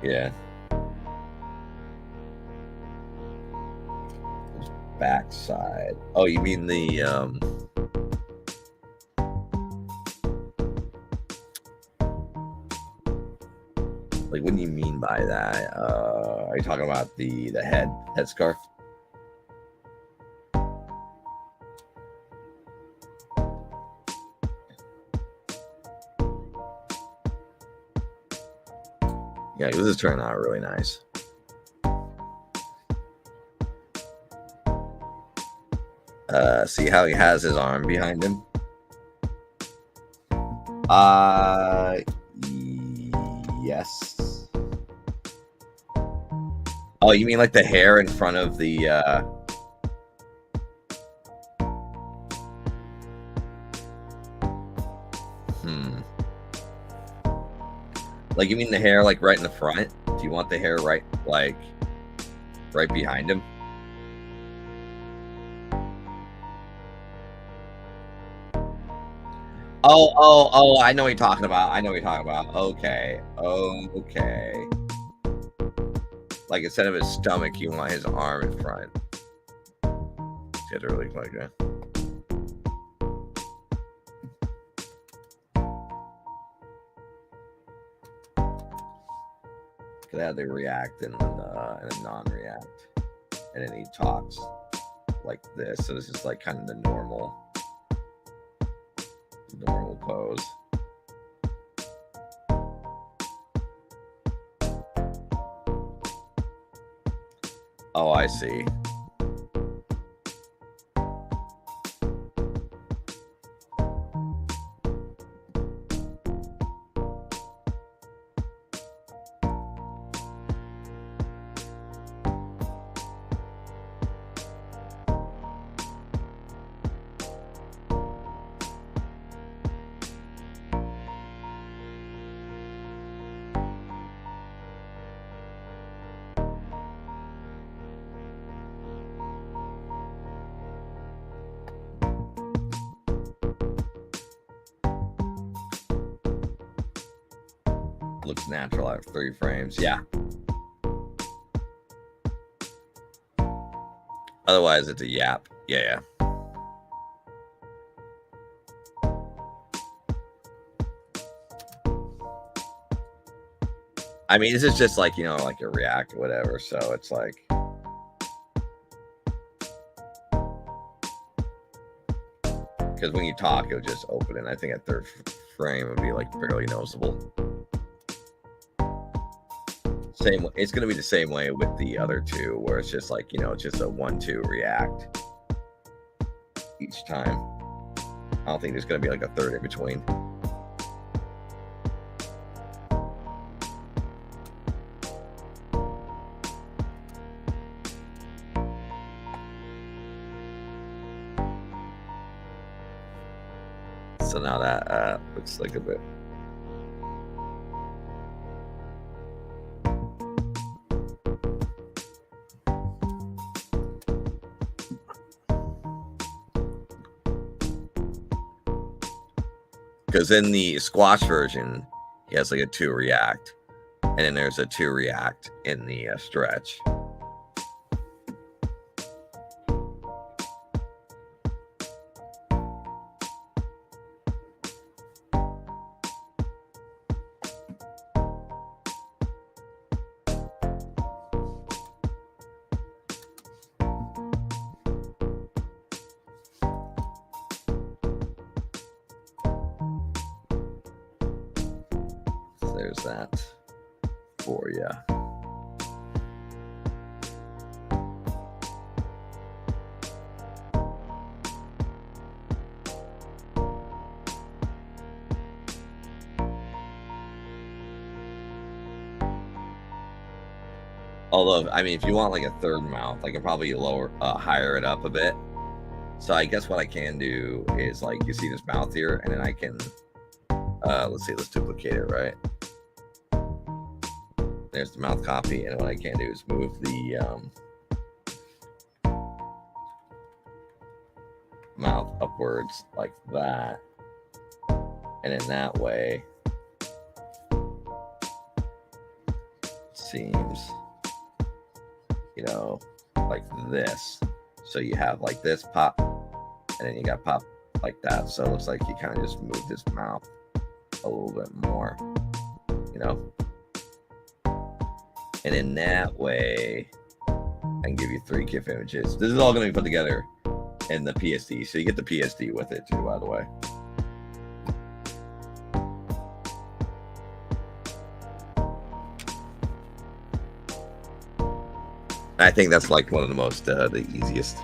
[SPEAKER 4] Yeah. Backside. Oh, you mean the like what do you mean by that? Are you talking about the headscarf? Yeah, this is turning out really nice. See how he has his arm behind him? Yes. Oh, you mean like the hair in front of the, Like, you mean the hair, like, right in the front? Do you want the hair right, like, right behind him? Oh, I know what you're talking about. Okay. Like, instead of his stomach, you want his arm in front. Get really like that. Could have the react and a non-react. And then he talks like this. So this is like kind of the normal pose. Oh, I see. Looks natural at 3 frames. Yeah. Otherwise, it's a yap. Yeah. I mean, this is just like, you know, like a React or whatever. So it's like. Because when you talk, it'll just open. And I think at 3rd frame would be like fairly noticeable. Same, it's going to be the same way with the other 2, where it's just like, you know, just a 1-2 react each time. I don't think there's going to be like a 3rd in between. So now that looks like a bit. Because in the squash version, he has like a 2 react, and then there's a 2 react in the stretch. There's that for you. Although, I mean, if you want like a 3rd mouth, I can probably higher it up a bit. So I guess what I can do is, like, you see this mouth here, and then I can, let's see, let's duplicate it, right? There's the mouth copy, and what I can do is move the mouth upwards like that, and in that way seems, you know, like this. So you have like this pop, and then you got pop like that. So it looks like you kind of just move this mouth a little bit more, you know. And in that way, I can give you 3 GIF images. This is all going to be put together in the PSD. So you get the PSD with it too, by the way. I think that's like one of the most, the easiest.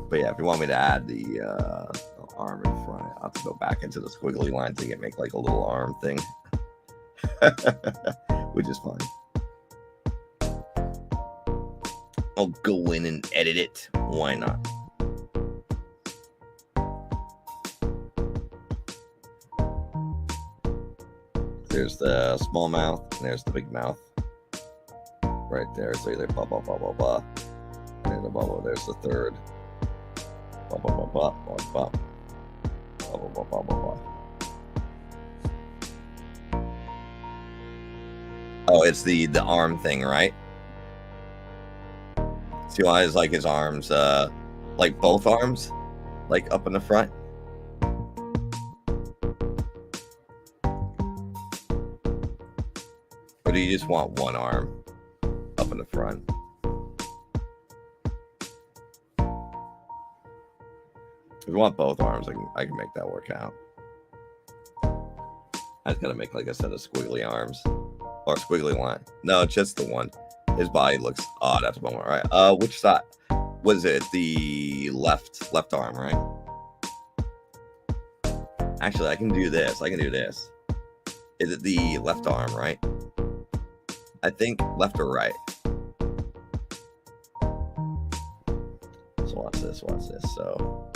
[SPEAKER 4] But yeah, if you want me to add the arm in front, I'll have to go back into the squiggly line to make like a little arm thing, which is fine. I'll go in and edit it. Why not? There's the small mouth, and there's the big mouth. Right there. So either blah, blah, blah, blah, blah. And then the blah, blah, there's the 3rd. Blah, blah, blah, blah, blah, blah. Blah, blah, blah, blah, blah, blah. Oh, it's the arm thing, right? See why his like his arms, like both arms, like up in the front. Or do you just want one arm up in the front? If you want both arms, I can make that work out. I just gotta make like a set of squiggly arms or squiggly line. No, just the one. His body looks odd at the moment, right? Which side? Was it the left arm, right? Actually, I can do this. Is it the left arm, right? I think left or right. So watch this. So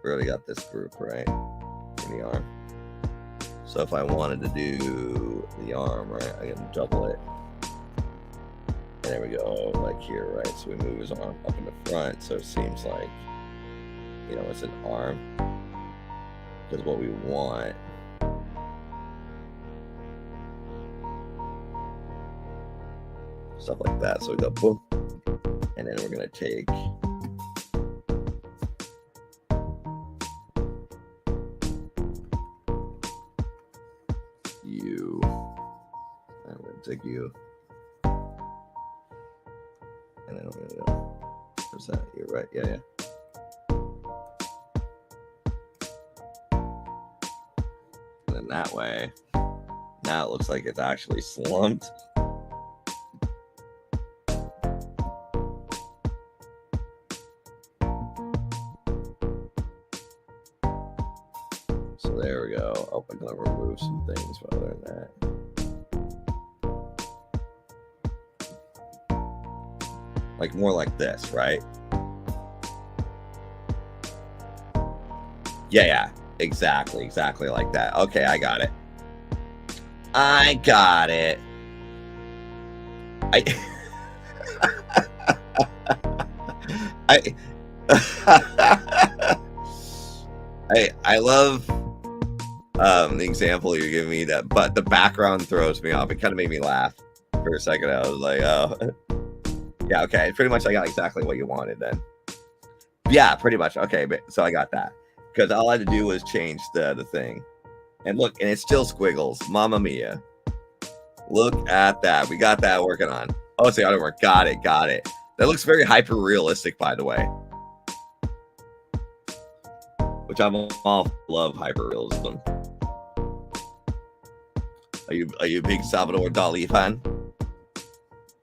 [SPEAKER 4] we already got this group, right? In the arm. So if I wanted to do the arm, right, I can double it. And there we go, like here, right? So we move his arm up in the front, so it seems like, you know, it's an arm. Because what we want, stuff like that. So we go boom, and then we're gonna take you. I'm gonna take you. And then I'm gonna go. What's that? You're right. Yeah. And then that way, now it looks like it's actually slumped. So there we go. Oh, I'm gonna remove some things, but other than that. Like more like this, right? Yeah, exactly like that. Okay, I got it. I love the example you're giving me, that, but the background throws me off. It kind of made me laugh for a second. I was like, oh. Yeah, okay. Pretty much I got exactly what you wanted then. Yeah, pretty much. Okay, but so I got that. Because all I had to do was change the thing. And look, and it still squiggles. Mamma mia. Look at that. We got that working on. Oh, it's the other work. Got it. That looks very hyper realistic, by the way. Which I'm all love hyper realism. Are you a big Salvador Dali fan?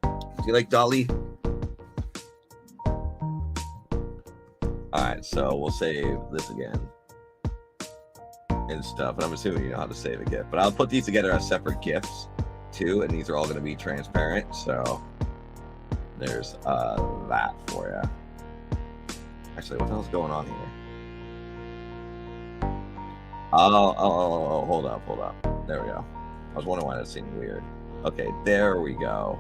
[SPEAKER 4] Do you like Dali? Alright, so we'll save this again and stuff. And I'm assuming you know how to save a GIF. But I'll put these together as separate GIFs too, and these are all going to be transparent. So there's that for you. Actually, what the hell's going on here? Oh, hold up. There we go. I was wondering why that seemed weird. Okay, there we go.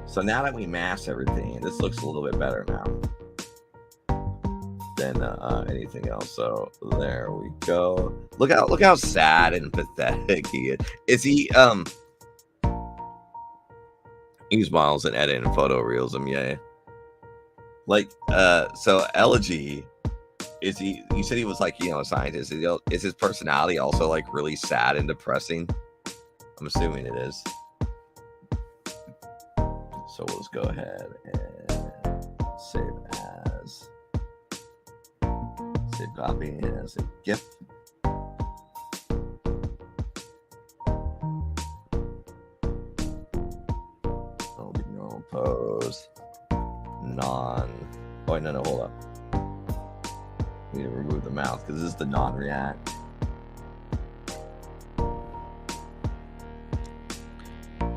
[SPEAKER 4] So now that we masked everything, this looks a little bit better now than anything else. So there we go. Look how sad and pathetic he is. Is he use models and edit and photorealism? Yeah. Like so Elegy, is he? You said he was like, you know, a scientist. Is his personality also like really sad and depressing? I'm assuming it is. So we'll just go ahead and save as. Save copy as a GIF. That'll be normal pose. Oh, no, hold up. We need to remove the mouth because this is the non-react.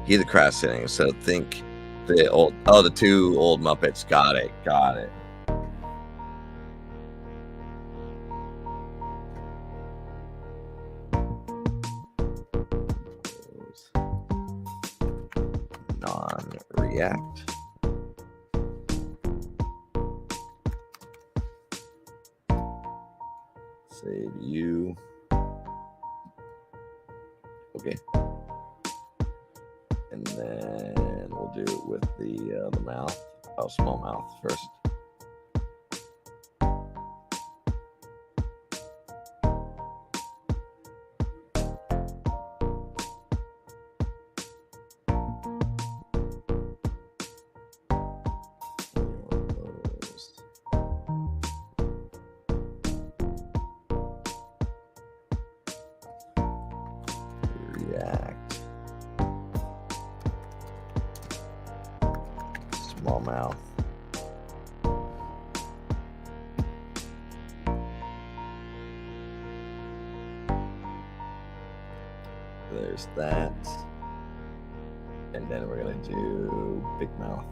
[SPEAKER 4] He's the crash setting, so think the two old Muppets. Got it. Non-react. Save you. Okay. And then we'll do it with the mouth. Oh, small mouth first. Small mouth. There's that. And then we're gonna do big mouth.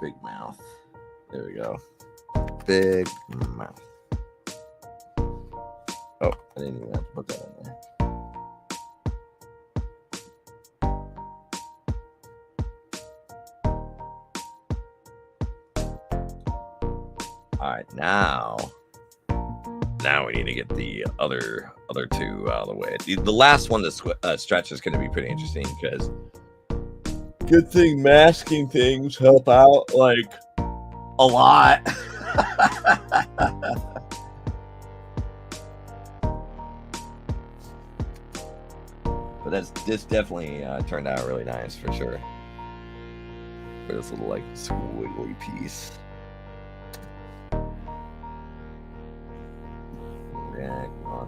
[SPEAKER 4] Big mouth. There we go. Big mouth. Oh, I didn't even have to put that in there. All right, now we need to get the other two out of the way. The last one, the stretch, is going to be pretty interesting because good thing masking things help out like a lot. But this definitely turned out really nice for sure. For this little like squiggly piece.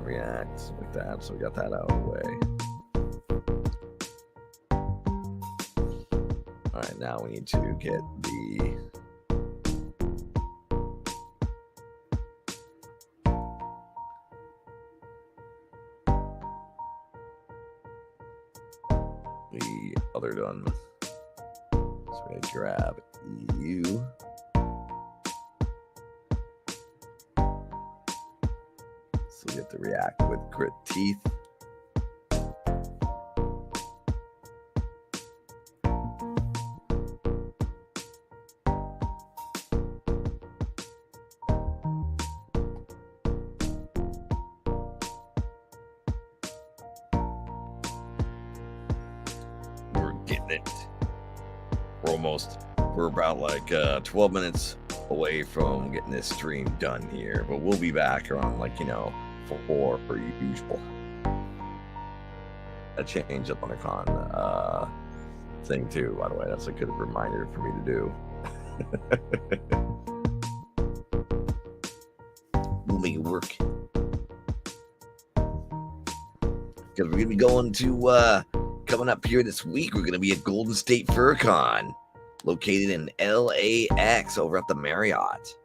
[SPEAKER 4] React like that. So we got that out of the way. All right, now we need to get the other done. So we grab you. So we get to react with grit teeth. We're getting it. We're about like 12 minutes away from getting this stream done here, but we'll be back around like, 4 per usual. A change up on the con thing too, by the way. That's a good reminder for me to do. We'll make it work. Because we're gonna be going to coming up here this week, we're gonna be at Golden State Fur Con, located in LAX over at the Marriott.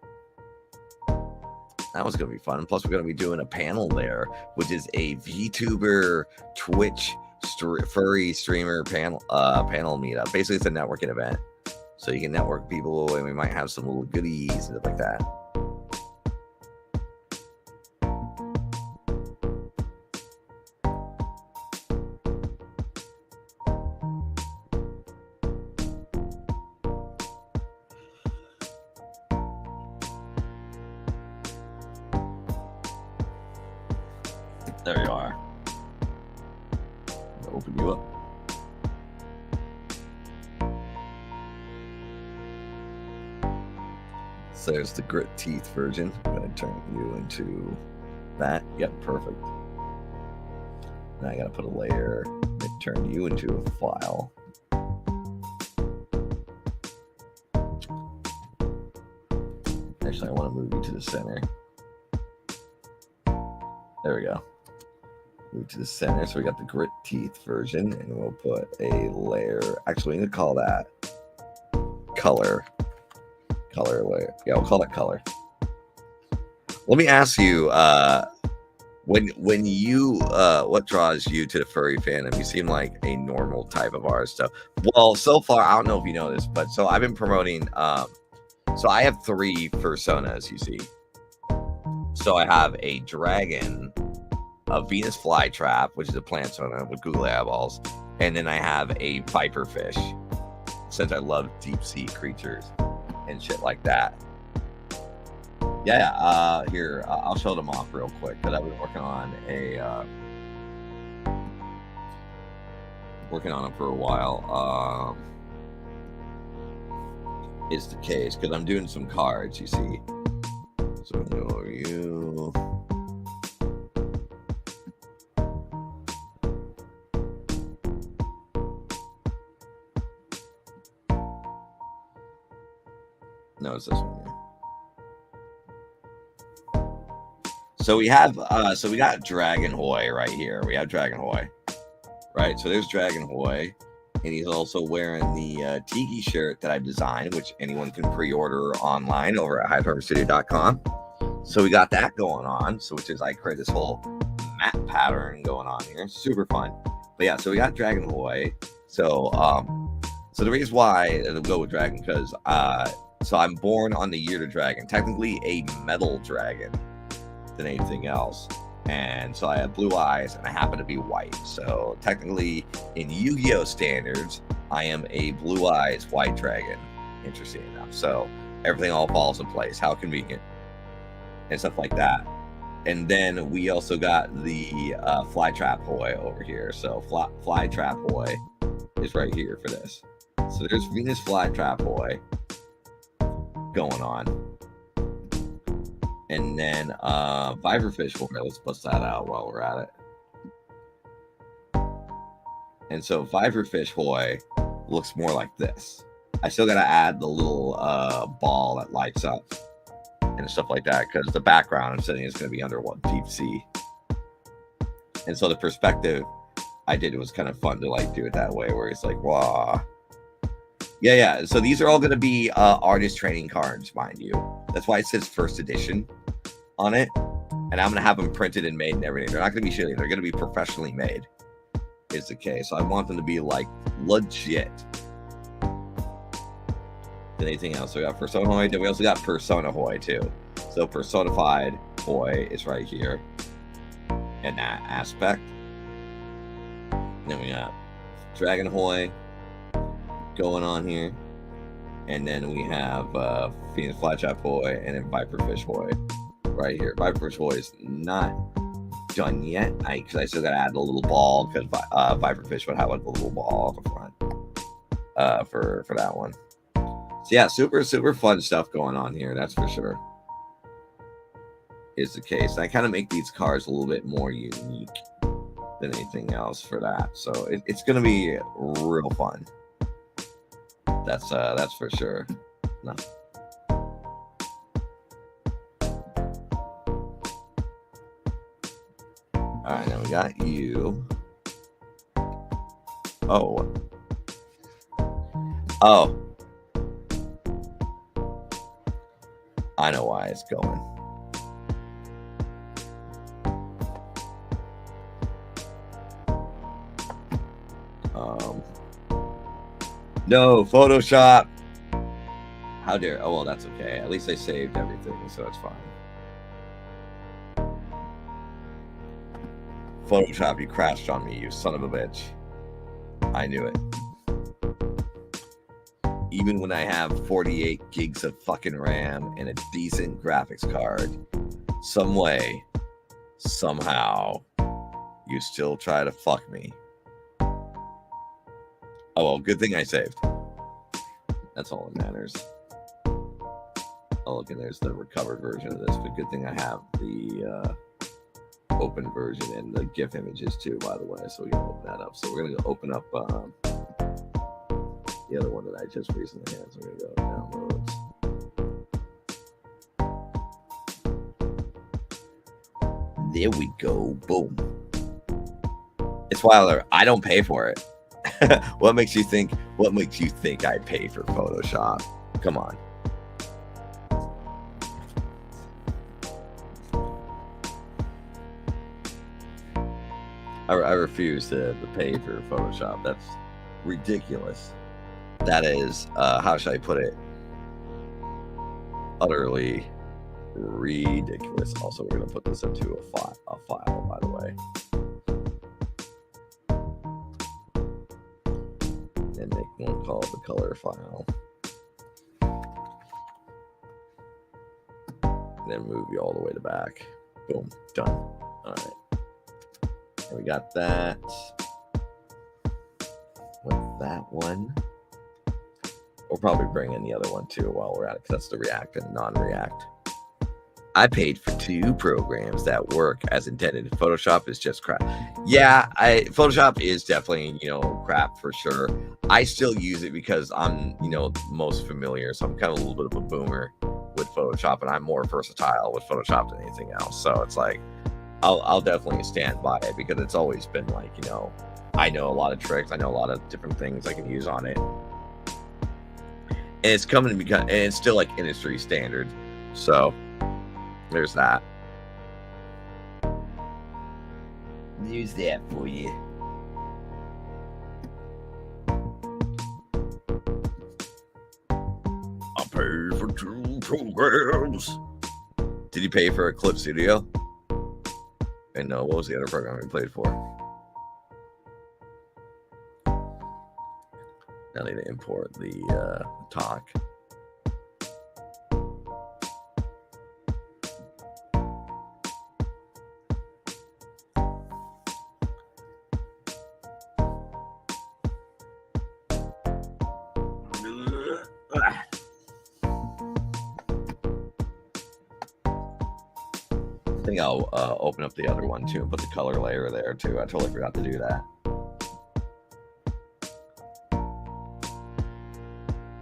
[SPEAKER 4] That was going to be fun. Plus, we're going to be doing a panel there, which is a VTuber Twitch furry streamer panel meetup. Basically, it's a networking event. So you can network people, and we might have some little goodies and stuff like that. There you are. I'll open you up. So there's the grit teeth version. I'm going to turn you into that. Yep, perfect. Now I got to put a layer and turn you into a file. Actually, I want to move you to the center. There we go. Move to the center. So we got the grit teeth version, and we'll put a layer. Actually, we need to call that color layer. Yeah, we'll call it color. Let me ask you, when you what draws you to the furry fandom? You seem like a normal type of art stuff. Well, so far, I don't know if you know this, but so I've been promoting. So I have 3 personas. You see. So I have a dragon, a Venus flytrap, which is a plant persona with googly eyeballs, and then I have a viper fish. since I love deep sea creatures and shit like that. Yeah, here, I'll show them off real quick, because I've been working on them for a while. Is the case, because I'm doing some cards, you see. So I'm going to go over you. No, it's this one here. So we have, so we got Dragon Hoy right here. We have Dragon Hoy, right? So there's Dragon Hoy, and he's also wearing the Tiki shirt that I designed, which anyone can pre-order online over at HydeHermitStudio.com. So we got that going on. So which is I create this whole map pattern going on here. Super fun. But yeah, so we got Dragon Hoy. So so the reason why I go with Dragon, because so I'm born on the year to Dragon, technically a metal dragon than anything else. And so I have blue eyes and I happen to be white. So technically in Yu-Gi-Oh standards, I am a blue eyes white dragon. Interesting enough. So everything all falls in place. How convenient. And stuff like that. And then we also got the Flytrap Hoy over here. So Flytrap Hoy is right here for this. So there's Venus Flytrap Hoy going on. And then Viperfish Hoy, let's bust that out while we're at it. And so Viperfish Hoy looks more like this. I still gotta add the little ball that lights up and stuff like that, because the background I'm setting is gonna be under deep sea. And so the perspective I did was kind of fun to like do it that way, where it's like, wow. Yeah. So these are all going to be artist training cards, mind you. That's why it says first edition on it. And I'm going to have them printed and made and everything. They're not going to be shitty. They're going to be professionally made, is the case. So I want them to be like legit than anything else. So we got Persona Hoy. Then we also got Persona Hoy too. So Personified Hoy is right here in that aspect. And then we got Dragon Hoy going on here, and then we have Venus Flytrap Hoy, and then Viperfish Hoy right here. Viperfish Hoy is not done yet, because I still gotta add a little ball, because Viperfish would have like a little ball on the front for that one. So yeah, super fun stuff going on here, that's for sure. Is the case. And I kind of make these cards a little bit more unique than anything else for that, so it's gonna be real fun. That's for sure. No. All right, now we got you. Oh. I know why it's going. No, Photoshop. How dare. Oh, well, that's okay. At least I saved everything, so it's fine. Photoshop, you crashed on me, you son of a bitch. I knew it. Even when I have 48 gigs of fucking RAM and a decent graphics card, some way, somehow, you still try to fuck me. Oh, well, good thing I saved. That's all that matters. Oh, look, and there's the recovered version of this, but good thing I have the open version and the GIF images too, by the way, so we can open that up. So we're going to go open up the other one that I just recently had. So we're going to go downloads. There we go. Boom. It's wild. I don't pay for it. What makes you think I pay for Photoshop? Come on. I refuse to pay for Photoshop. That's ridiculous. That is, how should I put it? Utterly ridiculous. Also, we're going to put this into a file, by the way. And make We'll call it the color file. And then move you all the way to back. Boom, done. All right. And we got that. With that one. We'll probably bring in the other one too while we're at it, because that's the React and non-React. I paid for 2 programs that work as intended. Photoshop is just crap. Yeah, Photoshop is definitely, crap for sure. I still use it because I'm, most familiar. So I'm kind of a little bit of a boomer with Photoshop, and I'm more versatile with Photoshop than anything else. So it's like, I'll definitely stand by it, because it's always been like, I know a lot of tricks. I know a lot of different things I can use on it. And it's coming to become, and it's still like industry standard. So there's that. Use that for you. I paid for 2 programs. Did you pay for a Clip Studio? And no, what was the other program you played for? Now I need to import the talk. I think I'll open up the other one too and put the color layer there too. I totally forgot to do that.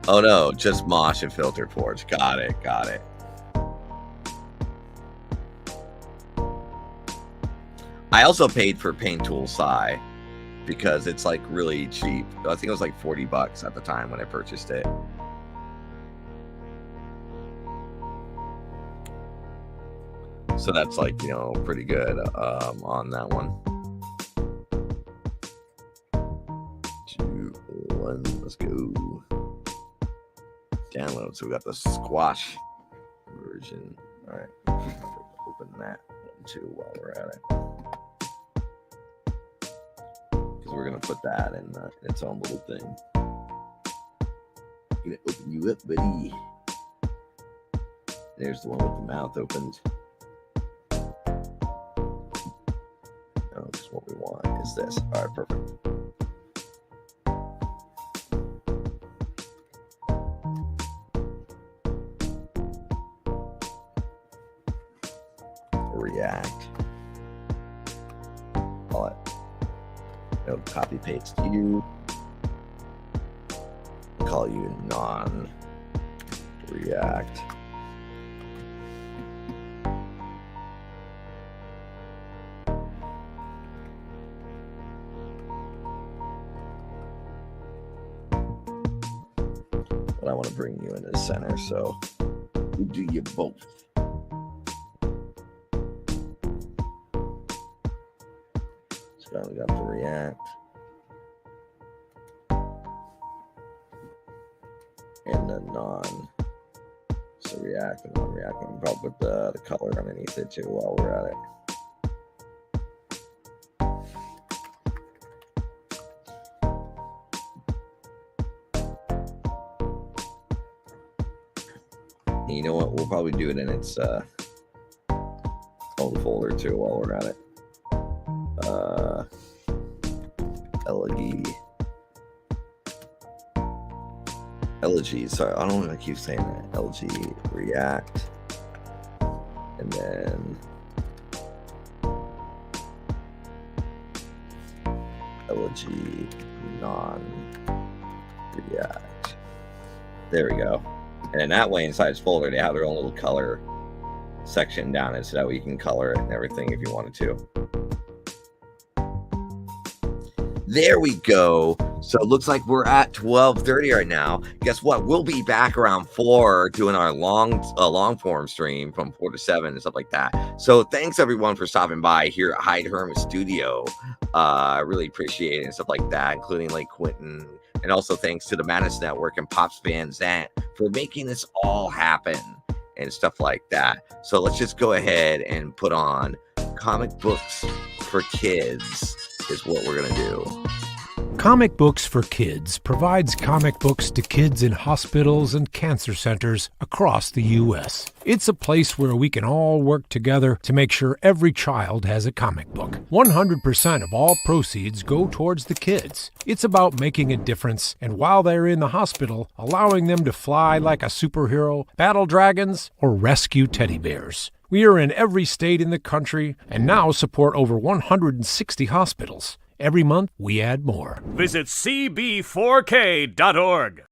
[SPEAKER 4] Oh no, just Mosh and Filter Forge. Got it. I also paid for Paint Tool Sci because it's like really cheap. I think it was like $40 at the time when I purchased it. So that's like, pretty good on that one. 2, 1, let's go. Download. So we got the squash version. All right, open that one too while we're at it, because we're gonna put that in its own little thing. Gonna open you up, buddy. There's the one with the mouth opened. Oh, just what we want is this. All right, perfect. React. Call it. No, copy paste you. Call you non-React. But I want to bring you into the center, so we do you both. We got the React and the non. So React and non-React. And probably put the color underneath it too while we're at it. And you know what? We'll probably do it in its own folder too while we're at it. LG, sorry, I don't want to keep saying that. LG React, and then LG non-React. There we go. And in that way, inside its folder, they have their own little color section down it, so that way you can color it and everything if you wanted to. There we go. So it looks like we're at 12:30 right now. Guess what? We'll be back around 4 doing our long form stream from 4 to 7 and stuff like that. So thanks everyone for stopping by here at Hyde Hermit Studio. I really appreciate it and stuff like that, including like Quentin. And also thanks to the Madness Network and Pops Van Zant for making this all happen and stuff like that. So let's just go ahead and put on Comic Books for Kids is what we're going to do.
[SPEAKER 5] Comic Books for Kids provides comic books to kids in hospitals and cancer centers across the U.S. It's a place where we can all work together to make sure every child has a comic book. 100% of all proceeds go towards the kids. It's about making a difference, and while they're in the hospital, allowing them to fly like a superhero, battle dragons, or rescue teddy bears. We are in every state in the country and now support over 160 hospitals. Every month, we add more.
[SPEAKER 6] Visit cb4k.org.